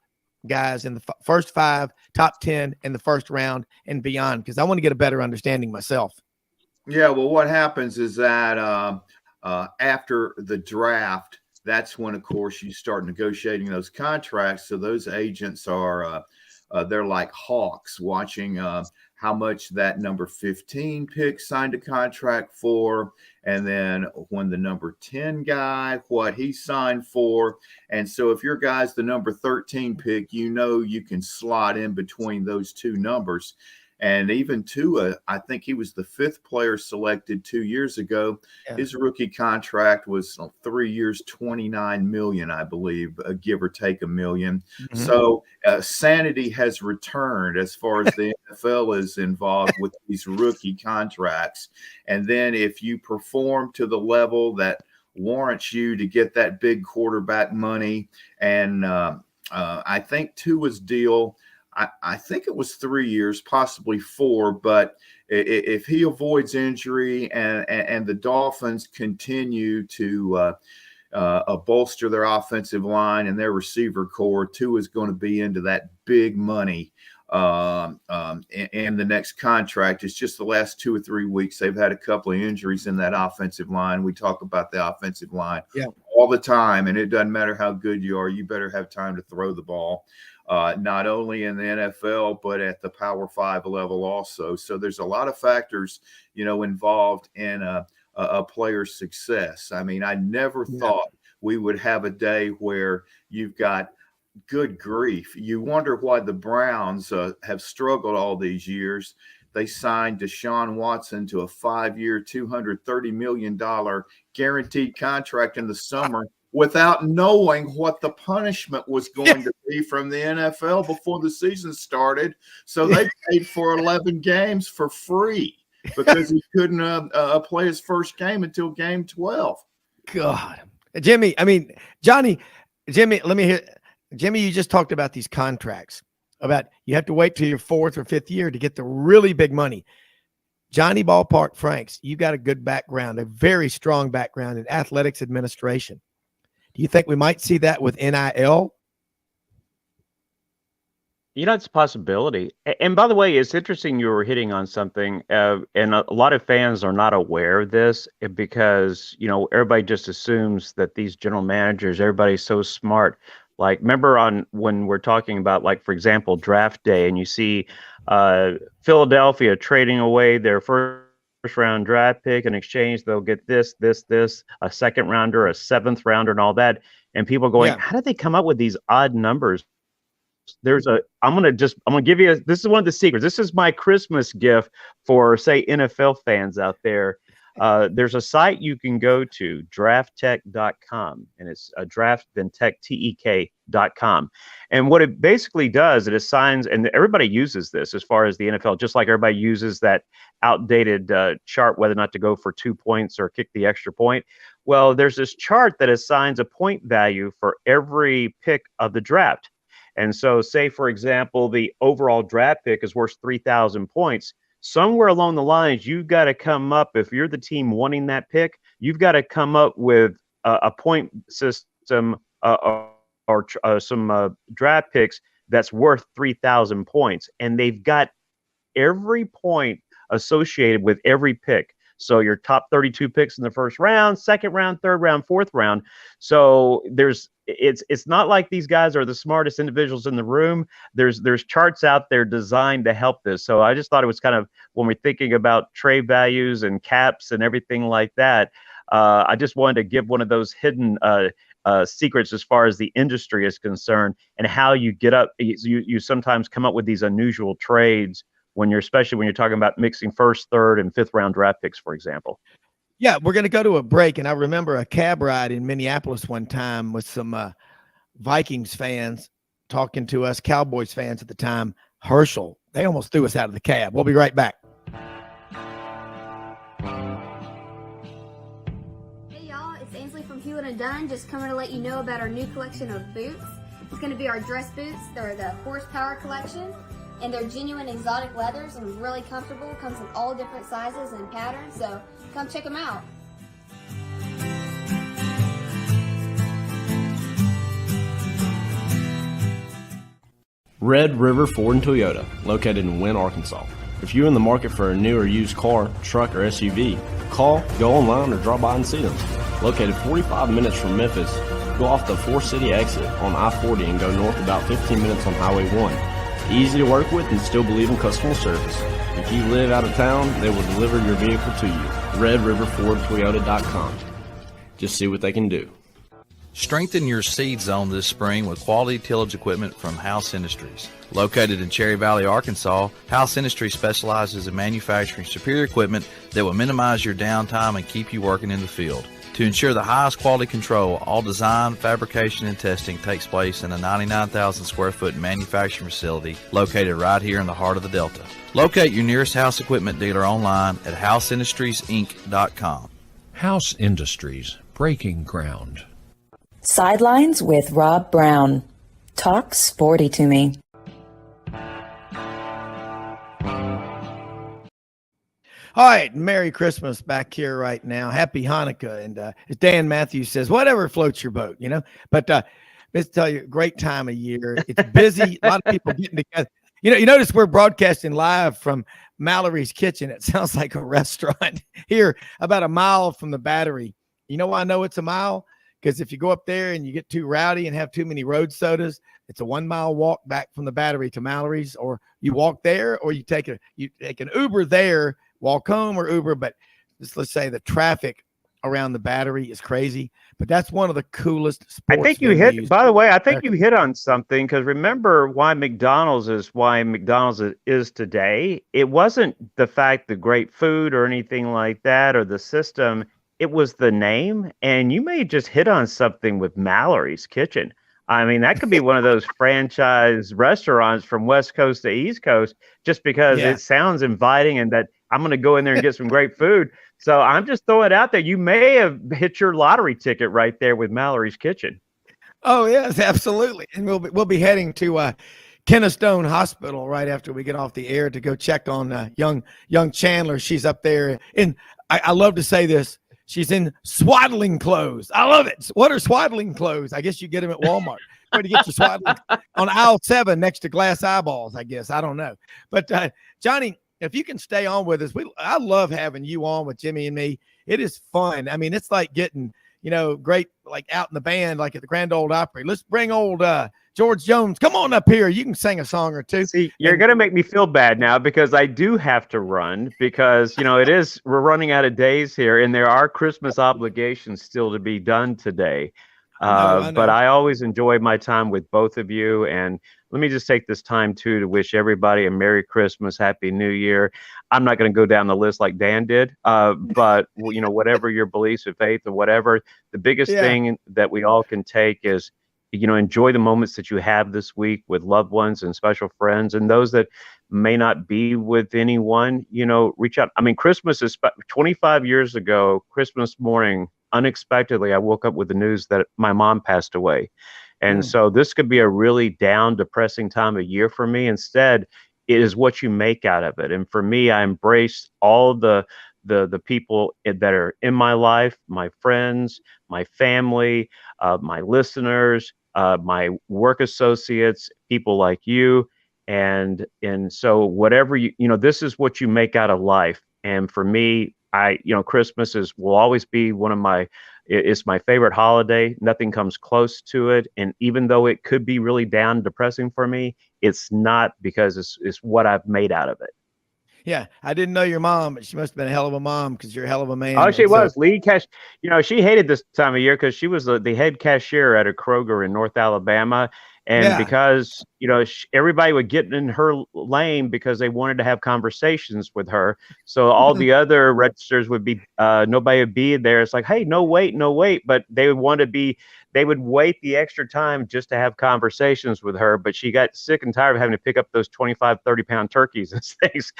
guys in the first 5, top 10 in the first round and beyond, because I want to get a better understanding myself. Yeah, well, what happens is that after the draft, that's when, of course, you start negotiating those contracts. So those agents are they're like hawks watching how much that number 15 pick signed a contract for, and then when the number 10 guy, what he signed for. And so if your guy's the number 13 pick, you can slot in between those two numbers. And even Tua, I think he was the 5th player selected 2 years ago. Yeah. His rookie contract was 3 years, $29 million, I believe, give or take $1 million. Mm-hmm. So sanity has returned as far as the NFL is involved with these rookie contracts. And then if you perform to the level that warrants you to get that big quarterback money, and I think Tua's deal, I think it was 3 years, possibly 4, but if he avoids injury and the Dolphins continue to bolster their offensive line and their receiver core, Tua is going to be into that big money in the next contract. It's just the last 2 or 3 weeks they've had a couple of injuries in that offensive line. We talk about the offensive line all the time, and it doesn't matter how good you are, you better have time to throw the ball. Not only in the NFL, but at the Power 5 level also. So there's a lot of factors, involved in a player's success. I mean, I never thought we would have a day where you've got, good grief, you wonder why the Browns have struggled all these years. They signed Deshaun Watson to a 5-year, $230 million guaranteed contract in the summer without knowing what the punishment was going to be from the NFL before the season started. So they paid for 11 games for free because he couldn't play his first game until game 12. God, Jimmy, Johnny, Jimmy, let me hear. Jimmy, you just talked about these contracts, about you have to wait till your 4th or 5th year to get the really big money. Johnny Ballpark Franks, you got a good background, a very strong background in athletics administration. Do you think we might see that with NIL? It's a possibility. And by the way, it's interesting you were hitting on something, and a lot of fans are not aware of this because, everybody just assumes that these general managers, everybody's so smart. Like, remember when we're talking about, like, for example, draft day, and you see Philadelphia trading away their first round draft pick in exchange, they'll get this, a second rounder, a 7th rounder, and all that. And people going, how did they come up with these odd numbers? I'm going to give you, this is one of the secrets. This is my Christmas gift for, say, NFL fans out there. There's a site you can go to, drafttech.com, and it's a draft, then tech, TEK.com. And what it basically does, it assigns, and everybody uses this as far as the NFL, just like everybody uses that outdated chart, whether or not to go for 2 points or kick the extra point. Well, there's this chart that assigns a point value for every pick of the draft. And so say, for example, the overall draft pick is worth 3,000 points. Somewhere along the lines, you've got to come up, if you're the team wanting that pick, you've got to come up with a point system or some draft picks that's worth 3,000 points. And they've got every point associated with every pick. So your top 32 picks in the first round, second round, third round, fourth round. So it's not like these guys are the smartest individuals in the room. There's charts out there designed to help this. So I just thought it was kind of, when we're thinking about trade values and caps and everything like that, I just wanted to give one of those hidden secrets as far as the industry is concerned, and how you get up. You sometimes come up with these unusual trades especially when you're talking about mixing first, third, and fifth round draft picks, for example. Yeah, we're going to go to a break. And I remember a cab ride in Minneapolis one time with some Vikings fans talking to us, Cowboys fans at the time, Herschel. They almost threw us out of the cab. We'll be right back. Hey, y'all. It's Ainsley from Hewlett & Dunn, just coming to let you know about our new collection of boots. It's going to be our dress boots. They're the horsepower collection. And they're genuine exotic leathers and really comfortable. Comes in all different sizes and patterns, so come check them out. Red River Ford and Toyota, located in Wynne, Arkansas. If you're in the market for a new or used car, truck, or SUV, call, go online, or drop by and see them. Located 45 minutes from Memphis, go off the 4-city exit on I-40 and go north about 15 minutes on Highway 1. Easy to work with and still believe in customer service. If you live out of town, they will deliver your vehicle to you. RedRiverFordToyota.com. Just see what they can do. Strengthen your seed zone this spring with quality tillage equipment from House Industries. Located in Cherry Valley, Arkansas, House Industries specializes in manufacturing superior equipment that will minimize your downtime and keep you working in the field. To ensure the highest quality control, all design, fabrication, and testing takes place in a 99,000 square foot manufacturing facility located right here in the heart of the Delta. Locate your nearest House equipment dealer online at houseindustriesinc.com. House Industries, breaking ground. Sidelines with Rob Browne. Talk sporty to me. All right, Merry Christmas back here right now. Happy Hanukkah. And as Dan Mathews says, whatever floats your boat, you know. But let's tell you, great time of year. It's busy. A lot of people getting together. You notice we're broadcasting live from Mallory's Kitchen. It sounds like a restaurant here about a mile from the Battery. You know why I know it's a mile? Because if you go up there and you get too rowdy and have too many road sodas, it's a 1 mile walk back from the Battery to Mallory's, or you walk there, or you take an Uber there, walk home, or Uber. But let's say the traffic around the Battery is crazy. But that's one of the coolest sports. I think you hit, by the way, I think you hit on something, because remember why McDonald's is today. It wasn't the fact the great food or anything like that or the system. It was the name, and you may just hit on something with Mallory's Kitchen. I mean, that could be one of those franchise restaurants from West Coast to East Coast, just because it sounds inviting and that I'm going to go in there and get some great food. So I'm just throwing it out there. You may have hit your lottery ticket right there with Mallory's Kitchen. Oh, yes, absolutely. And we'll be heading to Kennestone Hospital right after we get off the air to go check on young Chandler. She's up there. And I love to say this. She's in swaddling clothes. I love it. What are swaddling clothes? I guess you get them at Walmart. Where to get your swaddling on aisle 7 next to glass eyeballs, I guess. I don't know. But Johnny, if you can stay on with us, I love having you on with Jimmy and me. It is fun. I mean, it's like getting, great, like out in the band, like at the Grand Ole Opry. Let's bring old George Jones. Come on up here. You can sing a song or two. See, you're going to make me feel bad now, because I do have to run, because, we're running out of days here, and there are Christmas obligations still to be done today. I know. But I always enjoy my time with both of you. And let me just take this time, too, to wish everybody a Merry Christmas, Happy New Year. I'm not going to go down the list like Dan did, but, whatever your beliefs of faith or whatever, the biggest thing that we all can take is, enjoy the moments that you have this week with loved ones and special friends, and those that may not be with anyone, reach out. I mean, Christmas is 25 years ago, Christmas morning, unexpectedly, I woke up with the news that my mom passed away. And so this could be a really down, depressing time of year for me. Instead, it is what you make out of it. And for me, I embrace all the people that are in my life, my friends, my family, my listeners, my work associates, people like you. And so whatever this is what you make out of life. And for me, Christmas will always be it's my favorite holiday. Nothing comes close to it. And even though it could be really down, depressing for me, it's not, because it's what I've made out of it. Yeah, I didn't know your mom, but she must have been a hell of a mom, because you're a hell of a man. Oh, she was lead cash. She hated this time of year because she was the head cashier at a Kroger in North Alabama. And because, everybody would get in her lane because they wanted to have conversations with her. So all the other registers would be, nobody would be there. It's like, hey, no, wait. But they would wait the extra time just to have conversations with her. But she got sick and tired of having to pick up those 25, 30-pound turkeys and things.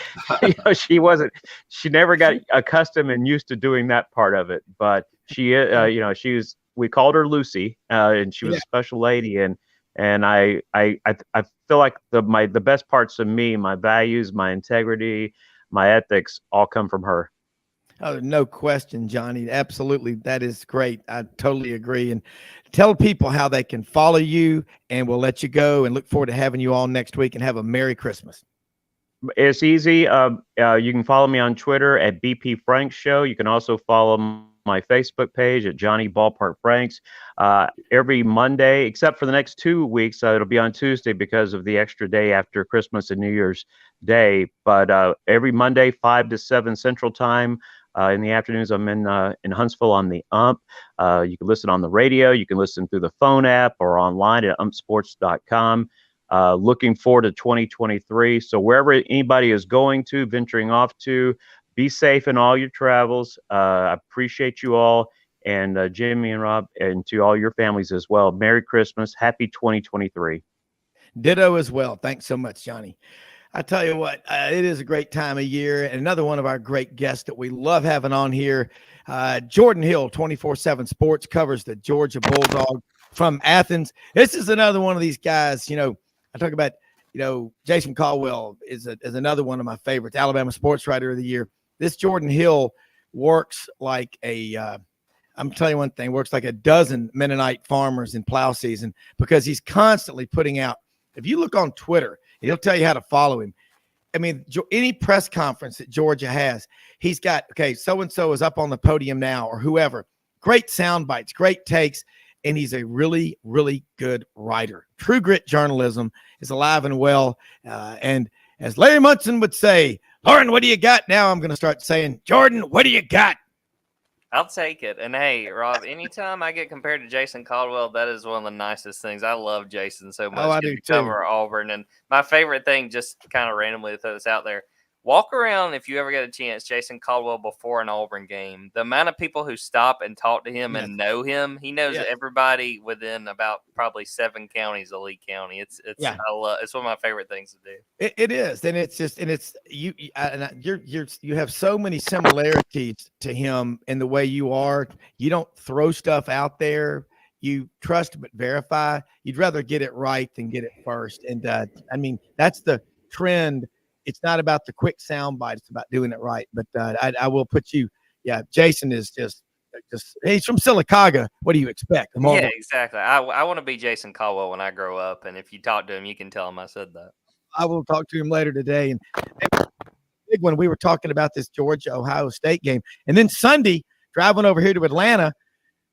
She never got accustomed and used to doing that part of it. But we called her Lucy, and she was a special lady. And And I feel like the best parts of me, my values, my integrity, my ethics, all come from her. Oh, no question, Johnny. Absolutely. That is great. I totally agree. And tell people how they can follow you, and we'll let you go and look forward to having you all next week, and have a Merry Christmas. It's easy. You can follow me on Twitter at BP Franks Show. You can also follow my Facebook page at Johnny Ballpark Franks. Every Monday, except for the next 2 weeks, it'll be on Tuesday because of the extra day after Christmas and New Year's Day. But every Monday, 5 to 7 Central Time. In the afternoons, I'm in Huntsville on the UMP. You can listen on the radio. You can listen through the phone app or online at umpsports.com. Looking forward to 2023. So wherever anybody is going to, venturing off to, be safe in all your travels. I appreciate you all, and Jimmy and Rob, and to all your families as well. Merry Christmas. Happy 2023. Ditto as well. Thanks so much, Johnny. I tell you what, it is a great time of year. And another one of our great guests that we love having on here, Jordan Hill, 24/7 Sports, covers the Georgia Bulldog from Athens. This is another one of these guys, I talk about, Jason Caldwell is another one of my favorites, Alabama Sports Writer of the Year. This Jordan Hill works like I'm telling you one thing, works like a dozen Mennonite farmers in plow season, because he's constantly putting out. If you look on Twitter, he'll tell you how to follow him. I mean, any press conference that Georgia has, he's got, okay, so-and-so is up on the podium now, or whoever. Great sound bites, great takes, and he's a really, really good writer. True Grit journalism is alive and well. And as Larry Munson would say, Lauren, what do you got? Now I'm going to start saying, Jordan, what do you got? I'll take it. And hey, Rob, anytime I get compared to Jason Caldwell, that is one of the nicest things. I love Jason so much. Oh, I do too. Cover Auburn. And my favorite thing, just kind of randomly to throw this out there, walk around, if you ever get a chance, Jason Caldwell before an Auburn game. The amount of people who stop and talk to him and know him, he knows everybody within about probably 7 counties of Lee County. It's one of my favorite things to do. It is, and it's just, and it's you have so many similarities to him in the way you are. You don't throw stuff out there. You trust but verify. You'd rather get it right than get it first. And I mean, that's the trend. It's not about the quick sound bite. It's about doing it right. But I will put you. Yeah, Jason is just he's from Sylacauga. What do you expect? Yeah, exactly. I want to be Jason Caldwell when I grow up. And if you talk to him, you can tell him I said that. I will talk to him later today. And big one, we were talking about this Georgia-Ohio State game. And then Sunday, driving over here to Atlanta,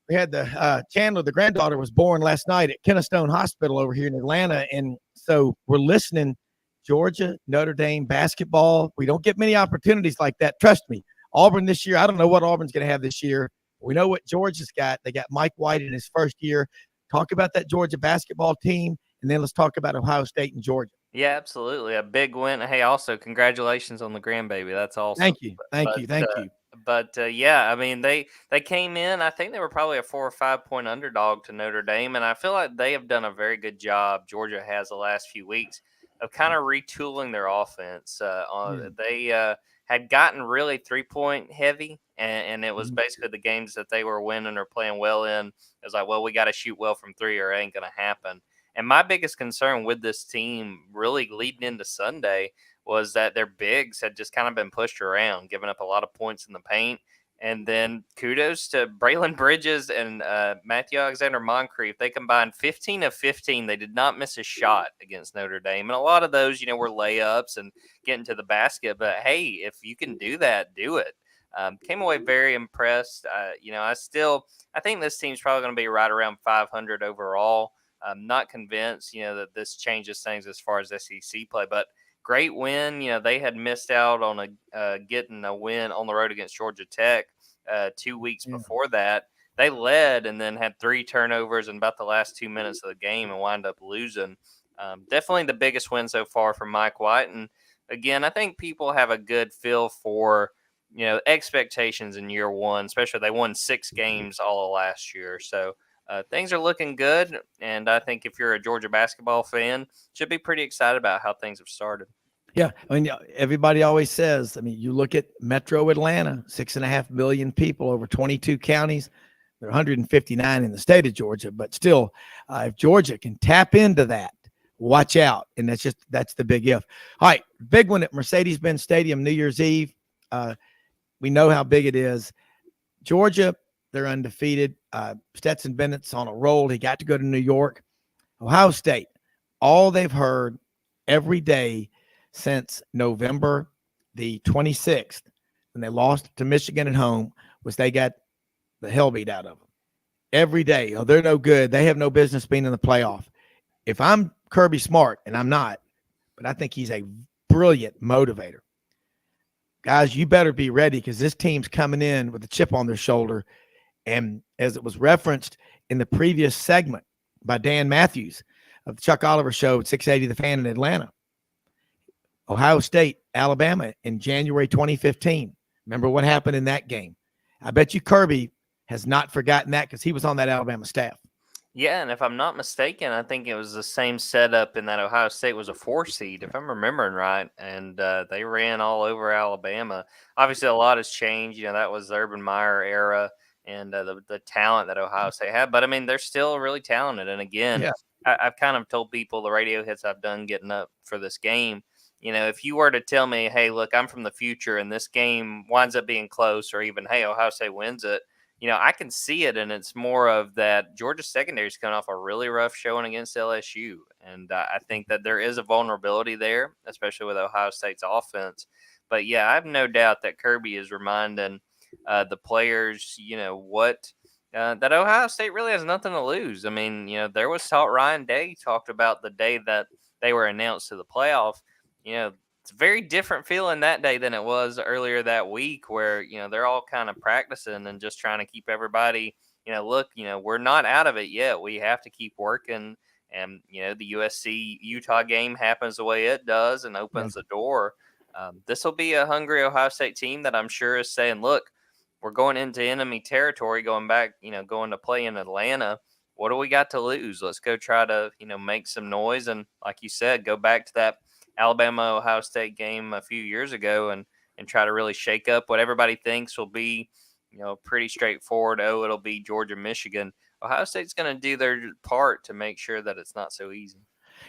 we had the Chandler, the granddaughter, was born last night at Kennestone Hospital over here in Atlanta. And so we're listening. Georgia, Notre Dame basketball. We don't get many opportunities like that. Trust me. Auburn this year, I don't know what Auburn's going to have this year. We know what Georgia's got. They got Mike White in his first year. Talk about that Georgia basketball team, and then let's talk about Ohio State and Georgia. Yeah, absolutely. A big win. Hey, also, congratulations on the grandbaby. That's awesome. Thank you. Thank you. But, yeah, I mean, they came in. I think they were probably a 4 or 5 point underdog to Notre Dame, and I feel like they have done a very good job, Georgia has, the last few weeks, of kind of retooling their offense. They had gotten really 3-point heavy, and it was basically the games that they were winning or playing well in. It was like, well, we got to shoot well from 3 or it ain't going to happen. And my biggest concern with this team really leading into Sunday was that their bigs had just kind of been pushed around, giving up a lot of points in the paint. And then kudos to Braylon Bridges and Matthew Alexander-Moncrief. They combined 15 of 15. They did not miss a shot against Notre Dame. And a lot of those, were layups and getting to the basket. But, hey, if you can do that, do it. Came away very impressed. I think this team's probably going to be right around 500 overall. I'm not convinced, that this changes things as far as SEC play. But great win. They had missed out on getting a win on the road against Georgia Tech 2 weeks before that. They led and then had 3 turnovers in about the last 2 minutes of the game and wind up losing. Definitely the biggest win so far from Mike White. And again, I think people have a good feel for, expectations in year one, especially they won 6 games all of last year. So things are looking good, and I think if you're a Georgia basketball fan, should be pretty excited about how things have started. Yeah, I mean, everybody always says, you look at Metro Atlanta, 6.5 million people over 22 counties. They're 159 in the state of Georgia, but still, if Georgia can tap into that, watch out. And that's the big if. All right, big one at Mercedes-Benz Stadium, New Year's Eve. We know how big it is. Georgia, they're undefeated. Stetson Bennett's on a roll. He got to go to New York. Ohio State, all they've heard every day since November the 26th, when they lost to Michigan at home, was they got the hell beat out of them. Every day, oh, they're no good. They have no business being in the playoff. If I'm Kirby Smart, and I'm not, but I think he's a brilliant motivator. Guys, you better be ready because this team's coming in with a chip on their shoulder. And as it was referenced in the previous segment by Dan Mathews of the Chuck Oliver Show at 680 The Fan in Atlanta, Ohio State, Alabama in January 2015. Remember what happened in that game? I bet you Kirby has not forgotten that because he was on that Alabama staff. Yeah, and if I'm not mistaken, I think it was the same setup in that Ohio State was a 4 seed, if I'm remembering right, and they ran all over Alabama. Obviously, a lot has changed. You know, that was the Urban Meyer era and the talent that Ohio State had. But, I mean, they're still really talented. And, again, Yeah. I've kind of told people the radio hits I've done getting up for this game, you know, if you were to tell me, hey, look, I'm from the future and this game winds up being close, or even, hey, Ohio State wins it, you know, I can see it, and it's more of that Georgia secondary is coming off a really rough showing against LSU, and I think that there is a vulnerability there, especially with Ohio State's offense. But, yeah, I have no doubt that Kirby is reminding the players, you know, what that Ohio State really has nothing to lose. I mean, you know, there was talk, Ryan Day talked about the day that they were announced to the playoff. You know, it's a very different feeling that day than it was earlier that week where, you know, they're all kind of practicing and just trying to keep everybody, you know, look, you know, we're not out of it yet. We have to keep working. And, you know, the USC-Utah game happens the way it does and opens the door. This will be a hungry Ohio State team that I'm sure is saying, look, we're going into enemy territory, going back, you know, going to play in Atlanta. What do we got to lose? Let's go try to, you know, make some noise. And like you said, go back to that Alabama-Ohio State game a few years ago and try to really shake up what everybody thinks will be, you know, pretty straightforward. Oh, it'll be Georgia-Michigan. Ohio State's going to do their part to make sure that it's not so easy.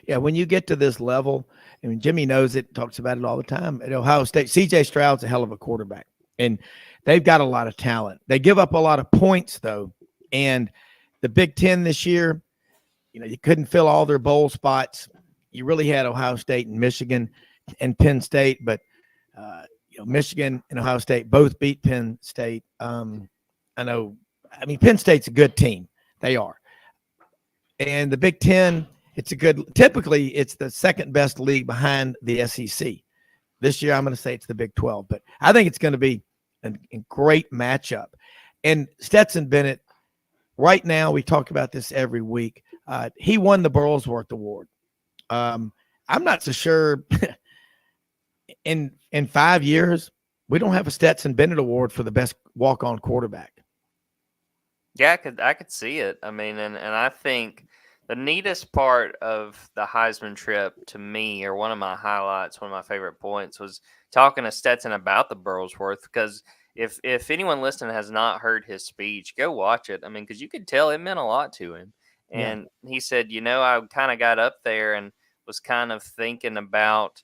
Yeah, when you get to this level, I mean, Jimmy knows it, talks about it all the time. At Ohio State, C.J. Stroud's a hell of a quarterback, and they've got a lot of talent. They give up a lot of points, though, and the Big Ten this year, you know, you couldn't fill all their bowl spots. You really had Ohio State and Michigan and Penn State, but you know, Michigan and Ohio State both beat Penn State. Penn State's a good team. They are. And the Big Ten, typically it's the second best league behind the SEC. This year I'm going to say it's the Big 12, but I think it's going to be a great matchup. And Stetson Bennett, right now, we talk about this every week. He won the Burlsworth Award. I'm not so sure in 5 years, we don't have a Stetson Bennett Award for the best walk-on quarterback. Yeah, I could see it. I mean, and I think the neatest part of the Heisman trip to me, or one of my highlights, one of my favorite points, was talking to Stetson about the Burlsworth, because if anyone listening has not heard his speech, go watch it. I mean, because you could tell it meant a lot to him. And he said, you know, I kind of got up there and was kind of thinking about,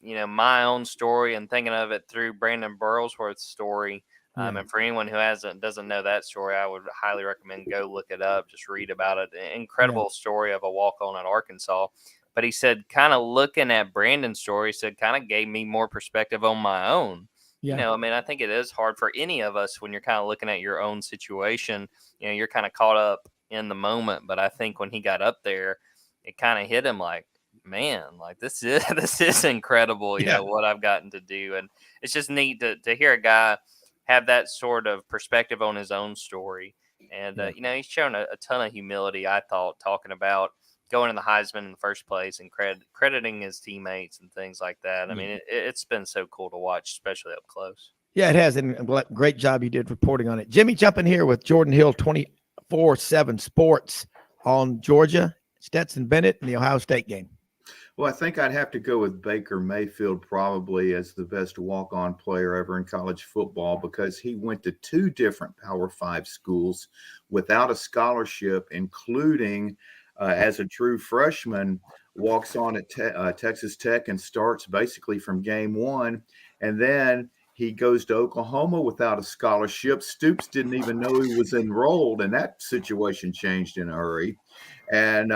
you know, my own story and thinking of it through Brandon Burlsworth's story. And for anyone who doesn't know that story, I would highly recommend go look it up. Just read about it. Incredible story of a walk-on at Arkansas. But he said, kind of looking at Brandon's story, he said, kind of gave me more perspective on my own. Yeah. You know, I mean, I think it is hard for any of us when you're kind of looking at your own situation. You know, you're kind of caught up in the moment. But I think when he got up there, it kind of hit him like, man, like this is incredible, you know, what I've gotten to do. And it's just neat to hear a guy have that sort of perspective on his own story. And, you know, he's shown a ton of humility, I thought, talking about going to the Heisman in the first place and crediting his teammates and things like that. I mean, it's been so cool to watch, especially up close. Yeah, it has. And great job you did reporting on it. Jimmy jumping here with Jordan Hill, 24/7 Sports on Georgia, Stetson Bennett, and the Ohio State game. Well, I think I'd have to go with Baker Mayfield probably as the best walk-on player ever in college football because he went to 2 different Power 5 schools without a scholarship, including as a true freshman, walks on at Texas Tech and starts basically from game 1. And then he goes to Oklahoma without a scholarship. Stoops didn't even know he was enrolled, and that situation changed in a hurry. And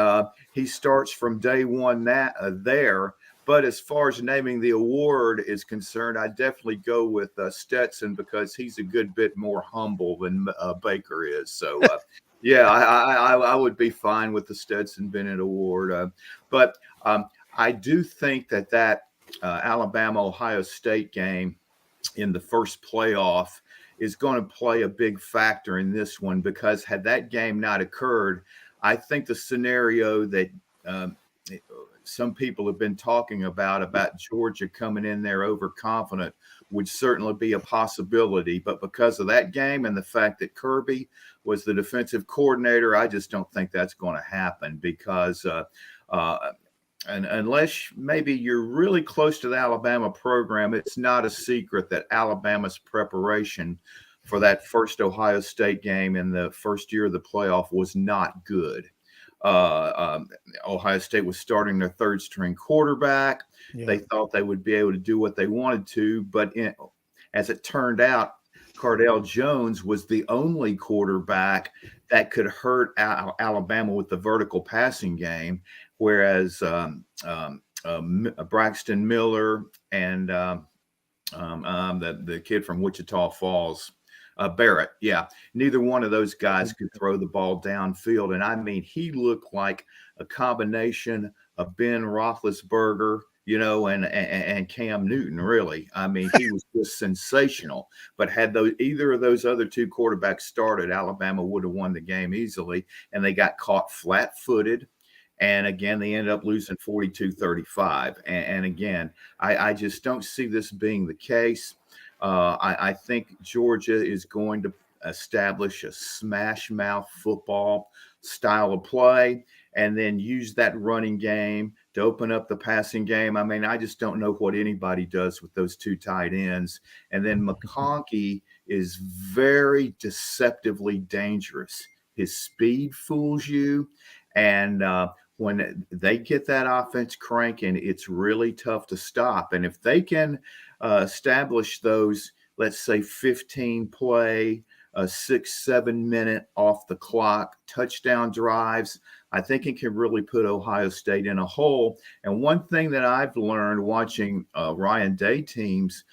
he starts from day one there. But as far as naming the award is concerned, I definitely go with Stetson because he's a good bit more humble than Baker is. So, yeah, I would be fine with the Stetson Bennett Award. But I do think that Alabama-Ohio State game in the first playoff is going to play a big factor in this one because had that game not occurred, I think the scenario that some people have been talking about Georgia coming in there overconfident would certainly be a possibility. But because of that game and the fact that Kirby was the defensive coordinator, I just don't think that's going to happen because and unless maybe you're really close to the Alabama program, it's not a secret that Alabama's preparation for that first Ohio State game in the first year of the playoff was not good. Ohio State was starting their 3rd-string quarterback. Yeah. They thought they would be able to do what they wanted to, but as it turned out, Cardale Jones was the only quarterback that could hurt Alabama with the vertical passing game, whereas Braxton Miller and the kid from Wichita Falls, Barrett. Yeah. Neither one of those guys could throw the ball downfield. And I mean, he looked like a combination of Ben Roethlisberger, and Cam Newton, really. I mean, he was just sensational. But had either of those other 2 quarterbacks started, Alabama would have won the game easily. And they got caught flat-footed. And again, they ended up losing 42-35. And again, I just don't see this being the case. I think Georgia is going to establish a smash mouth football style of play and then use that running game to open up the passing game. I mean, I just don't know what anybody does with those 2 tight ends. And then McConkey is very deceptively dangerous. His speed fools you. And when they get that offense cranking, it's really tough to stop. And if they can establish those, let's say 15-play, 6-7 minute off the clock touchdown drives, I think it can really put Ohio State in a hole. And one thing that I've learned watching Ryan Day teams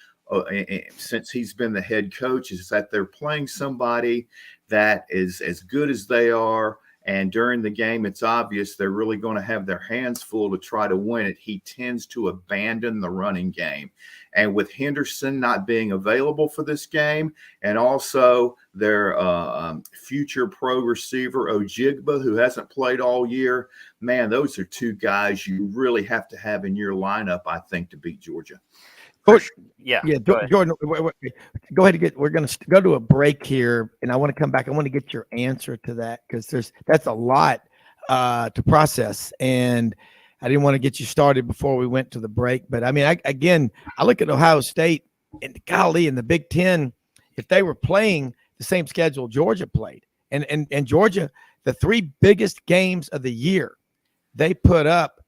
since he's been the head coach is that they're playing somebody that is as good as they are. And during the game, it's obvious they're really going to have their hands full to try to win it. He tends to abandon the running game. And with Henderson not being available for this game, and also their future pro receiver, Ojigba, who hasn't played all year, man, those are 2 guys you really have to have in your lineup, I think, to beat Georgia. Yeah. Jordan, go ahead. We're going to go to a break here, and I want to come back. I want to get your answer to that because that's a lot to process, and I didn't want to get you started before we went to the break. But I mean, I look at Ohio State and golly, in the Big Ten, if they were playing the same schedule Georgia played, and Georgia, the 3 biggest games of the year, they put up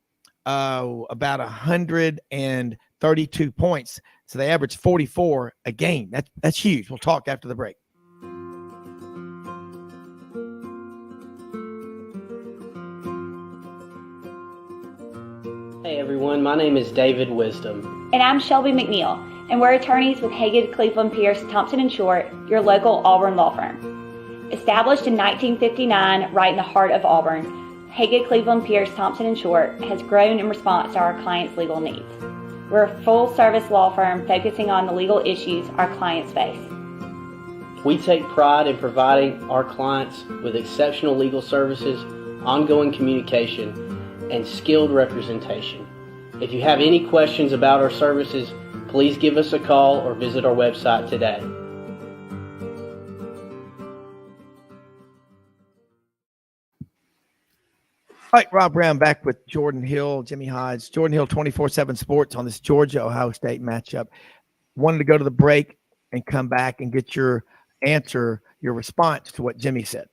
about 132 points. So they averaged 44 a game. That's huge. We'll talk after the break. Hey everyone, my name is David Wisdom. And I'm Shelby McNeil, and we're attorneys with Haggard, Cleveland, Pierce, Thompson & Short, your local Auburn law firm. Established in 1959 right in the heart of Auburn, Haggard, Cleveland, Pierce, Thompson & Short has grown in response to our clients' legal needs. We're a full-service law firm focusing on the legal issues our clients face. We take pride in providing our clients with exceptional legal services, ongoing communication, and skilled representation. If you have any questions about our services, please give us a call or visit our website today. All right, Rob Brown back with Jordan Hill, Jimmy Hodge. Jordan Hill, 24/7 Sports on this Georgia-Ohio State matchup. Wanted to go to the break and come back and get your answer, your response to what Jimmy said.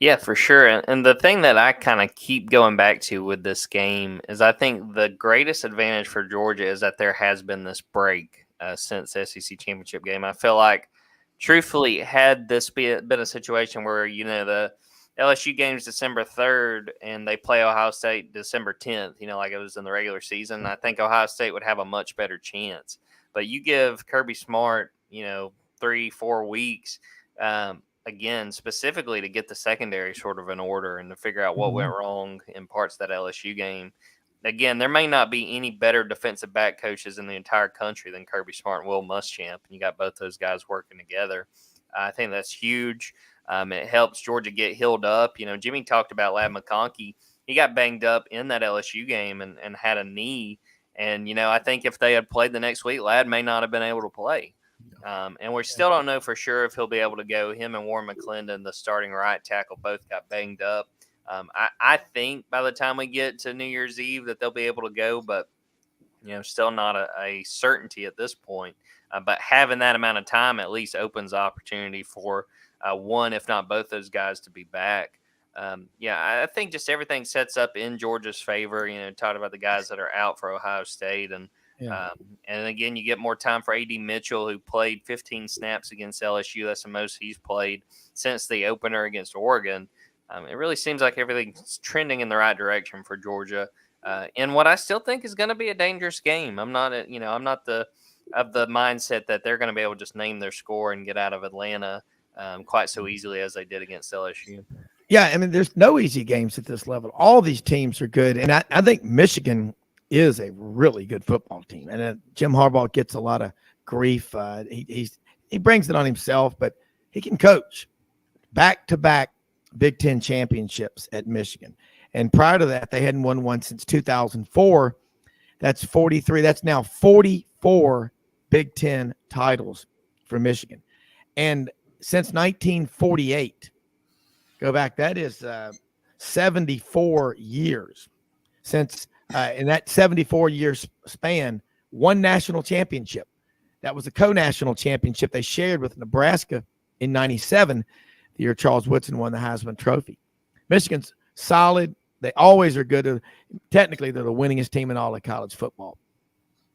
Yeah, for sure. And the thing that I kind of keep going back to with this game is I think the greatest advantage for Georgia is that there has been this break since the SEC championship game. I feel like, truthfully, had this been a situation where, the LSU game's December 3rd and they play Ohio State December 10th, like it was in the regular season, I think Ohio State would have a much better chance. But you give Kirby Smart, 3-4 weeks, again, specifically to get the secondary sort of in order and to figure out what went wrong in parts of that LSU game. Again, there may not be any better defensive back coaches in the entire country than Kirby Smart and Will Muschamp. And you got both those guys working together. I think that's huge. It helps Georgia get healed up. Jimmy talked about Ladd McConkey. He got banged up in that LSU game and had a knee. And, I think if they had played the next week, Ladd may not have been able to play. And we still don't know for sure if he'll be able to go. Him and Warren McClendon, the starting right tackle, both got banged up. I think by the time we get to New Year's Eve that they'll be able to go, but, still not a certainty at this point. But having that amount of time at least opens opportunity for one, if not both those guys to be back. I think just everything sets up in Georgia's favor. Talked about the guys that are out for Ohio State. And again, you get more time for A.D. Mitchell, who played 15 snaps against LSU. That's the most he's played since the opener against Oregon. It really seems like everything's trending in the right direction for Georgia. And what I still think is going to be a dangerous game. I'm not of the mindset that they're going to be able to just name their score and get out of Atlanta quite so easily as they did against LSU. Yeah, I mean, there's no easy games at this level. All these teams are good. And I think Michigan is a really good football team. And Jim Harbaugh gets a lot of grief. He brings it on himself, but he can coach. Back-to-back Big Ten championships at Michigan. And prior to that, they hadn't won one since 2004. That's 43. That's now 44 Big Ten titles for Michigan. And since 1948, go back, that is 74 years since in that 74 years span, one national championship. That was a co-national championship they shared with Nebraska in 97, the year Charles Woodson won the Heisman Trophy. Michigan's solid. They always are good. Technically, they're the winningest team in all of college football.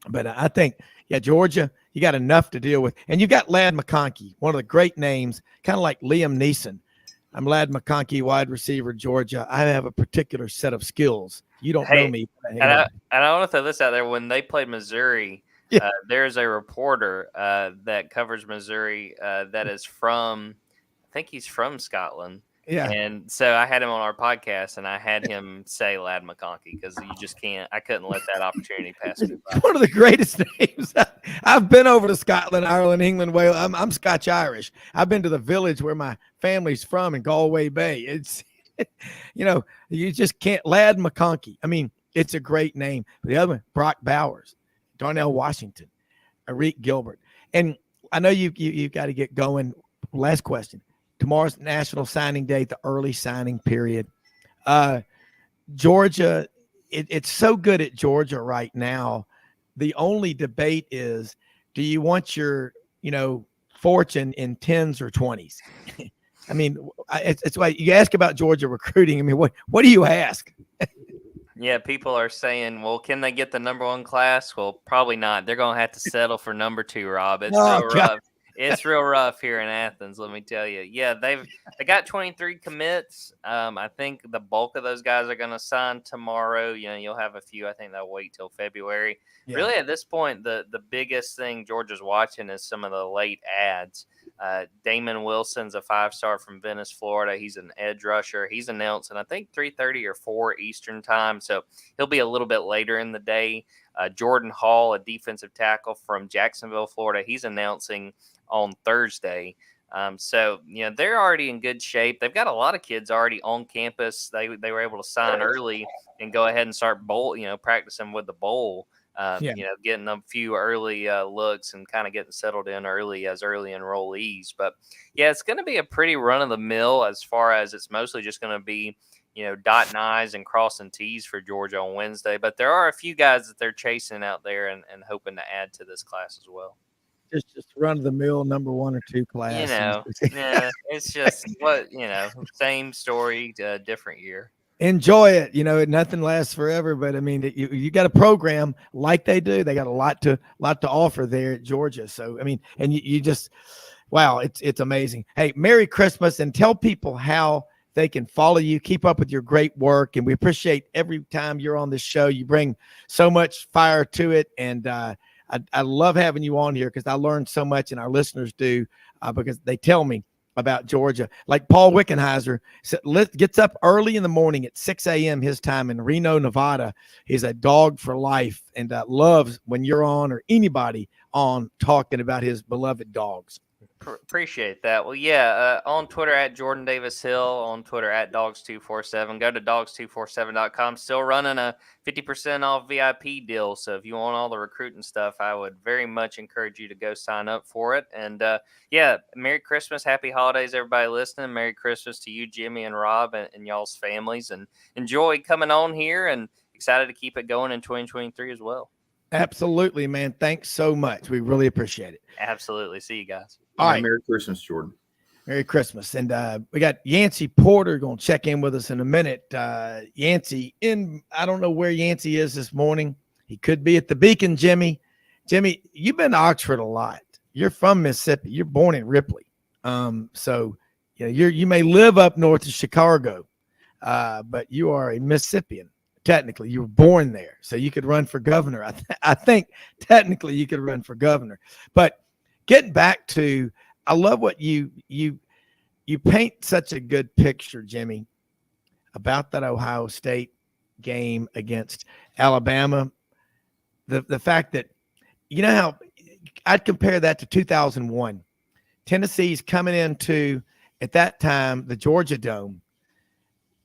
But I think, Georgia, you got enough to deal with. And you got Ladd McConkey, one of the great names, kind of like Liam Neeson. I'm Ladd McConkey, wide receiver, Georgia. I have a particular set of skills. You don't know me. And I want to throw this out there. When they played Missouri, there's a reporter that covers Missouri that is from, I think he's from Scotland. Yeah. And so I had him on our podcast, and I had him say Ladd McConkey because you just can't. I couldn't let that opportunity pass me by. One of the greatest names. I've been over to Scotland, Ireland, England, Wales. I'm Scotch-Irish. I've been to the village where my family's from in Galway Bay. It's, you just can't. Ladd McConkey. I mean, it's a great name. The other one, Brock Bowers, Darnell Washington, Arik Gilbert. And I know you've got to get going. Last question. Tomorrow's National Signing Day, the early signing period. Georgia, it's so good at Georgia right now. The only debate is, do you want your, fortune in 10s or 20s? I mean, it's like you ask about Georgia recruiting. I mean, what do you ask? Yeah, people are saying, well, can they get the number one class? Well, probably not. They're going to have to settle for number 2, Rob. It's real rough. It's real rough here in Athens, let me tell you. Yeah, they got 23 commits. I think the bulk of those guys are going to sign tomorrow. You'll have a few. I think they'll wait till February. Yeah. Really, at this point, the biggest thing Georgia's watching is some of the late ads. Damon Wilson's a 5-star from Venice, Florida. He's an edge rusher. He's announced, and I think 3:30 or 4 Eastern time, so he'll be a little bit later in the day. Jordan Hall, a defensive tackle from Jacksonville, Florida. He's announcing on Thursday. So they're already in good shape. They've got a lot of kids already on campus. They were able to sign early and go ahead and start practicing with the bowl. Getting a few early looks and kind of getting settled in early enrollees. But yeah, it's going to be a pretty run of the mill as far as it's mostly just going to be, dotting I's and crossing T's for Georgia on Wednesday. But there are a few guys that they're chasing out there and hoping to add to this class as well. Just run of the mill number 1 or 2 class. Yeah, it's just same story, different year. Enjoy it. Nothing lasts forever, but I mean, you got a program like they do. They got a lot to offer there at Georgia. So, I mean, and you just, wow, it's amazing. Hey, Merry Christmas, and tell people how they can follow you, keep up with your great work. And we appreciate every time you're on this show. You bring so much fire to it. And I love having you on here because I learned so much, and our listeners do, because they tell me about Georgia. Like Paul Wickenheiser gets up early in the morning at 6 a.m. his time in Reno, Nevada. He's a dog for life, and loves when you're on or anybody on talking about his beloved dogs. Appreciate that. Well, yeah, on Twitter at Jordan Davis Hill, on Twitter at Dogs247. Go to dogs247.com. Still running a 50% off VIP deal. So if you want all the recruiting stuff, I would very much encourage you to go sign up for it. And yeah, Merry Christmas, Happy Holidays, everybody listening. Merry Christmas to you, Jimmy and Rob, and y'all's families. And enjoy coming on here, and excited to keep it going in 2023 as well. Absolutely, man. Thanks so much. We really appreciate it. Absolutely. See you guys. All right. Merry Christmas, Jordan. Merry Christmas. And we got Yancey Porter going to check in with us in a minute. Yancey I don't know where Yancey is this morning. He could be at the Beacon, Jimmy. Jimmy, you've been to Oxford a lot. You're from Mississippi. You're born in Ripley. So you may live up north of Chicago, but you are a Mississippian. Technically, you were born there, so you could run for governor. I think technically you could run for governor. But getting back to, I love what you paint such a good picture, Jimmy, about that Ohio State game against Alabama. The fact that, how I'd compare that to 2001. Tennessee's coming into, at that time, the Georgia Dome,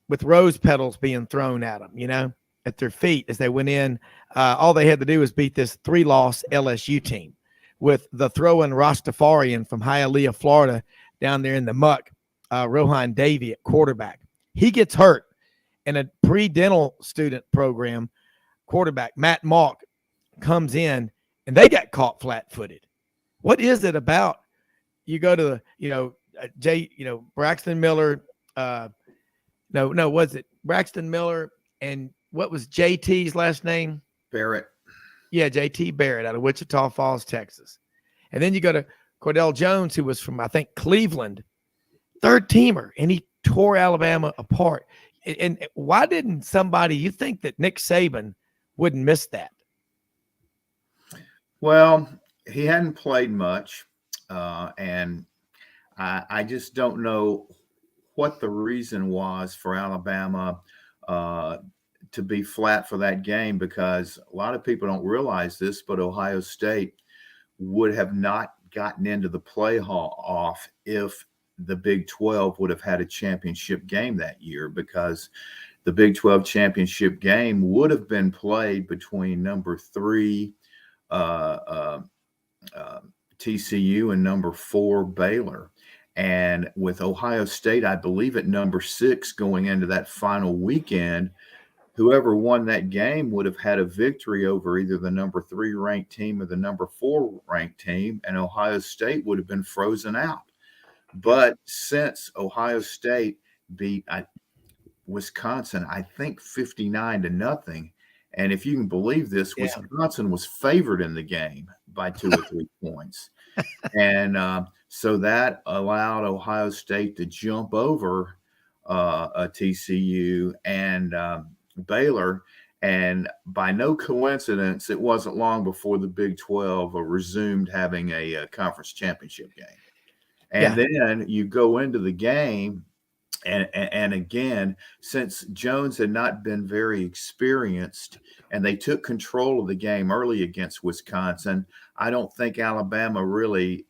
with rose petals being thrown at them, at their feet as they went in. All they had to do was beat this 3-loss LSU team with the throw-in Rastafarian from Hialeah, Florida, down there in the muck, Rohan Davey at quarterback. He gets hurt in a pre-dental student program. Quarterback Matt Malk comes in, and they got caught flat-footed. What is it about? You go to Braxton Miller, was it Braxton Miller, and what was JT's last name? Barrett. Yeah, JT Barrett out of Wichita Falls, Texas. And then you go to Cordell Jones, who was from, I think, Cleveland, third teamer, and he tore Alabama apart. And why didn't you think that Nick Saban wouldn't miss that? Well, he hadn't played much, and I just don't know what the reason was for Alabama to be flat for that game, because a lot of people don't realize this, but Ohio State would have not gotten into the playoff if the Big 12 would have had a championship game that year, because the Big 12 championship game would have been played between number 3 TCU and number 4 Baylor. And with Ohio State, I believe at number 6 going into that final weekend, whoever won that game would have had a victory over either the number 3 ranked team or the number 4 ranked team, and Ohio State would have been frozen out. But since Ohio State beat Wisconsin, I think 59-0, and if you can believe this, yeah, Wisconsin was favored in the game by 2 or 3 points. And so that allowed Ohio State to jump over a TCU and Baylor. And by no coincidence, it wasn't long before the Big 12 resumed having a conference championship game. And then you go into the game, and again, since Jones had not been very experienced and they took control of the game early against Wisconsin, I don't think Alabama really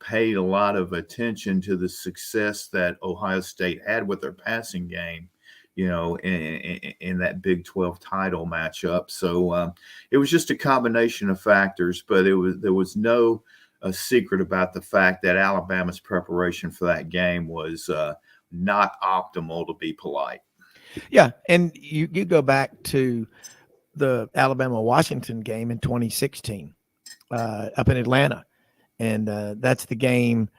paid a lot of attention to the success that Ohio State had with their passing game, in that Big 12 title matchup. So it was just a combination of factors, but there was no secret about the fact that Alabama's preparation for that game was not optimal, to be polite. Yeah, and you go back to the Alabama-Washington game in 2016 up in Atlanta, and that's the game.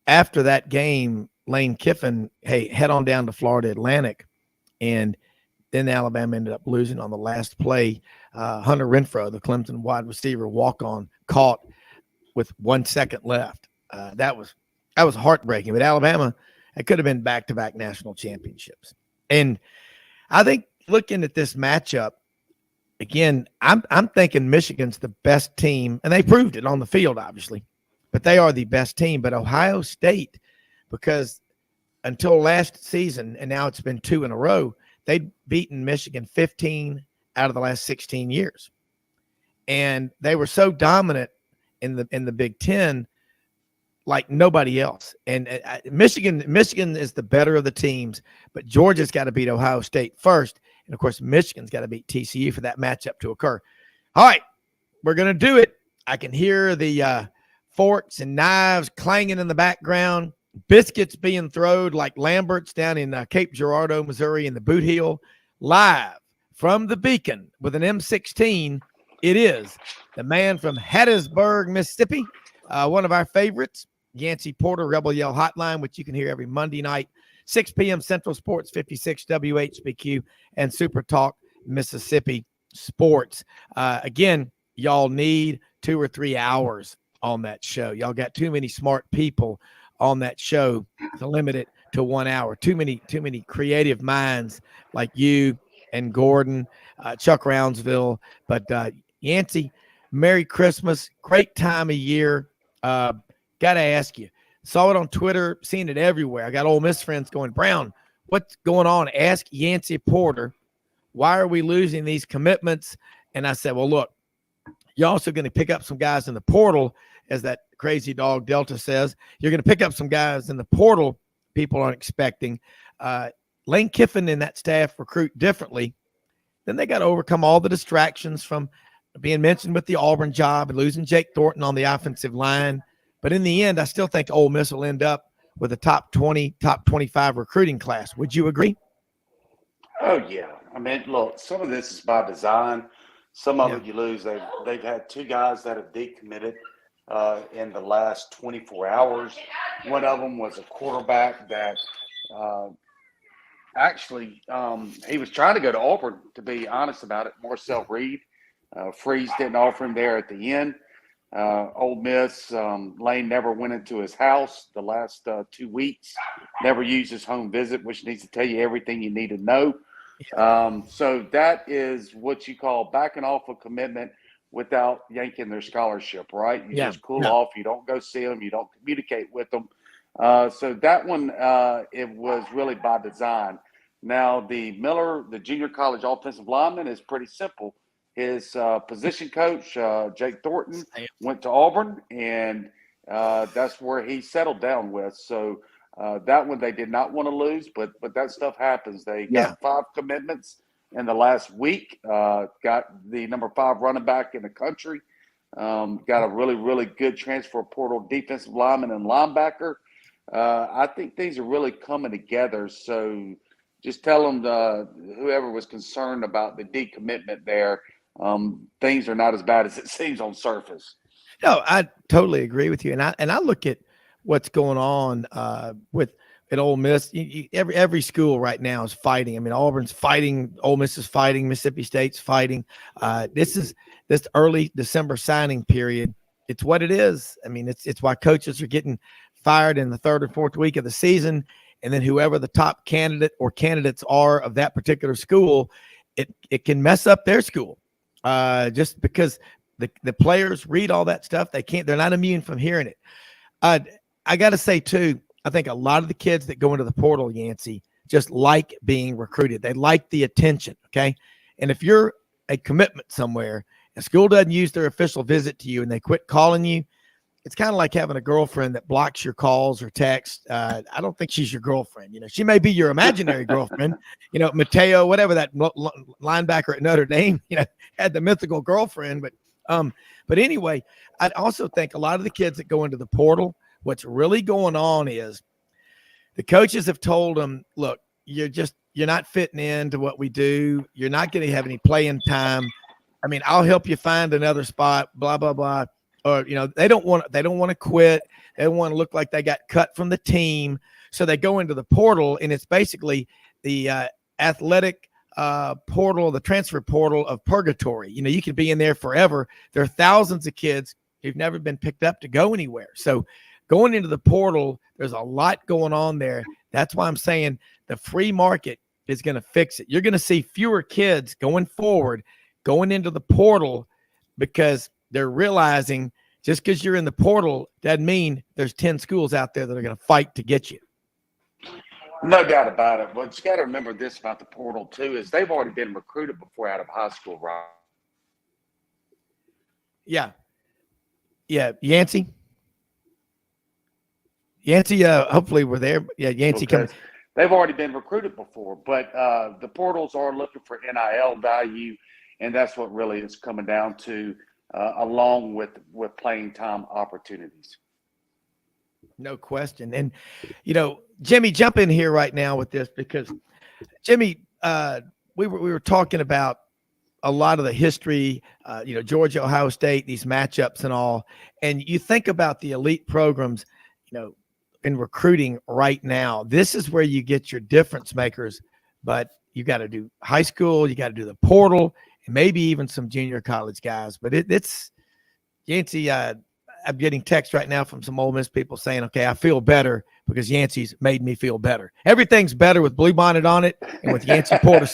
After that game, Lane Kiffin, hey, head on down to Florida Atlantic, and then Alabama ended up losing on the last play. Hunter Renfrow, the Clemson wide receiver, walk-on, caught with 1 second left. That was heartbreaking. But Alabama, it could have been back-to-back national championships. And I think looking at this matchup, again, I'm thinking Michigan's the best team, and they proved it on the field, obviously. But they are the best team. But Ohio State, because until last season, and now it's been 2 in a row, they'd beaten Michigan 15 out of the last 16 years. And they were so dominant in the Big Ten like nobody else. And Michigan is the better of the teams, but Georgia's got to beat Ohio State first. And, of course, Michigan's got to beat TCU for that matchup to occur. All right, we're going to do it. I can hear the forks and knives clanging in the background, biscuits being thrown like Lambert's down in Cape Girardeau, Missouri, in the Boot Heel. Live from the Beacon with an M16, it is the man from Hattiesburg, Mississippi, one of our favorites, Yancey Porter, Rebel Yell Hotline, which you can hear every Monday night, 6 p.m. Central Sports, 56 WHBQ, and Super Talk Mississippi Sports. Again, y'all need 2 or 3 hours on that show. Y'all got too many smart people on that show to limit it to 1 hour. Too many creative minds like you and Gordon, Chuck Roundsville. But Yancey, Merry Christmas. Great time of year. Got to ask you. Saw it on Twitter, seen it everywhere. I got Ole Miss friends going, Browne, what's going on? Ask Yancey Porter, why are we losing these commitments? And I said, well, look, you're also going to pick up some guys in the portal, as that crazy dog Delta says. You're going to pick up some guys in the portal people aren't expecting. Lane Kiffin and that staff recruit differently. Then they got to overcome all the distractions from being mentioned with the Auburn job and losing Jake Thornton on the offensive line. But in the end, I still think Ole Miss will end up with a top 20, top 25 recruiting class. Would you agree? Oh, yeah. I mean, look, some of this is by design. Some of it you lose. They've had 2 guys that have decommitted in the last 24 hours. One of them was a quarterback that actually he was trying to go to Auburn, to be honest about it. Marcel Reed. Freeze didn't offer him there at the end. Ole Miss, Lane never went into his house the last 2 weeks, never used his home visit, which needs to tell you everything you need to know. So that is what you call backing off a commitment without yanking their scholarship, right? You just cool off. You don't go see them. You don't communicate with them. So that one, it was really by design. Now, the Miller, the junior college offensive lineman, is pretty simple. His position coach, Jake Thornton, went to Auburn, and that's where he settled down with. So that one they did not want to lose, but that stuff happens. They got 5 commitments in the last week, got the number 5 running back in the country, got a really, really good transfer portal defensive lineman and linebacker. I think things are really coming together. So just tell them whoever was concerned about the decommitment there, things are not as bad as it seems on surface. No, I totally agree with you. And I look at what's going on at Ole Miss. Every school right now is fighting. I mean, Auburn's fighting, Ole Miss is fighting, Mississippi State's fighting. This early December signing period. It's what it is. I mean, it's why coaches are getting fired in the 3rd or 4th week of the season. And then whoever the top candidate or candidates are of that particular school, it can mess up their school. Just because the players read all that stuff, they're not immune from hearing it. I got to say too, I think a lot of the kids that go into the portal, Yancey, just like being recruited. They like the attention. Okay. And if you're a commitment somewhere, a school doesn't use their official visit to you and they quit calling you, it's kind of like having a girlfriend that blocks your calls or texts. I don't think she's your girlfriend. She may be your imaginary girlfriend. Mateo, whatever that linebacker at Notre Dame, had the mythical girlfriend. But anyway, I also think a lot of the kids that go into the portal, what's really going on is the coaches have told them, look, you're just you're not fitting into what we do. You're not going to have any playing time. I mean, I'll help you find another spot, blah, blah, blah. Or, they don't want to quit. They don't want to look like they got cut from the team. So they go into the portal, and it's basically the athletic portal, the transfer portal of purgatory. You could be in there forever. There are thousands of kids who've never been picked up to go anywhere. So going into the portal, there's a lot going on there. That's why I'm saying the free market is going to fix it. You're going to see fewer kids going forward, going into the portal, because they're realizing just because you're in the portal doesn't mean there's 10 schools out there that are going to fight to get you. No doubt about it. But you got to remember this about the portal too, is they've already been recruited before out of high school, right? Yeah. Yancey, hopefully we're there. Yeah, Yancey coming. They've already been recruited before, but the portals are looking for NIL value, and that's what really is coming down to, along with playing time opportunities. No question. And, Jimmy, jump in here right now with this, because, Jimmy, we were talking about a lot of the history, Georgia, Ohio State, these matchups and all. And you think about the elite programs, in recruiting right now. This is where you get your difference makers, but you got to do high school, you got to do the portal, and maybe even some junior college guys. But it's Yancey. I'm getting text right now from some Ole Miss people saying, okay, I feel better because Yancey's made me feel better. Everything's better with Bluebonnet on it and with Yancey Porter.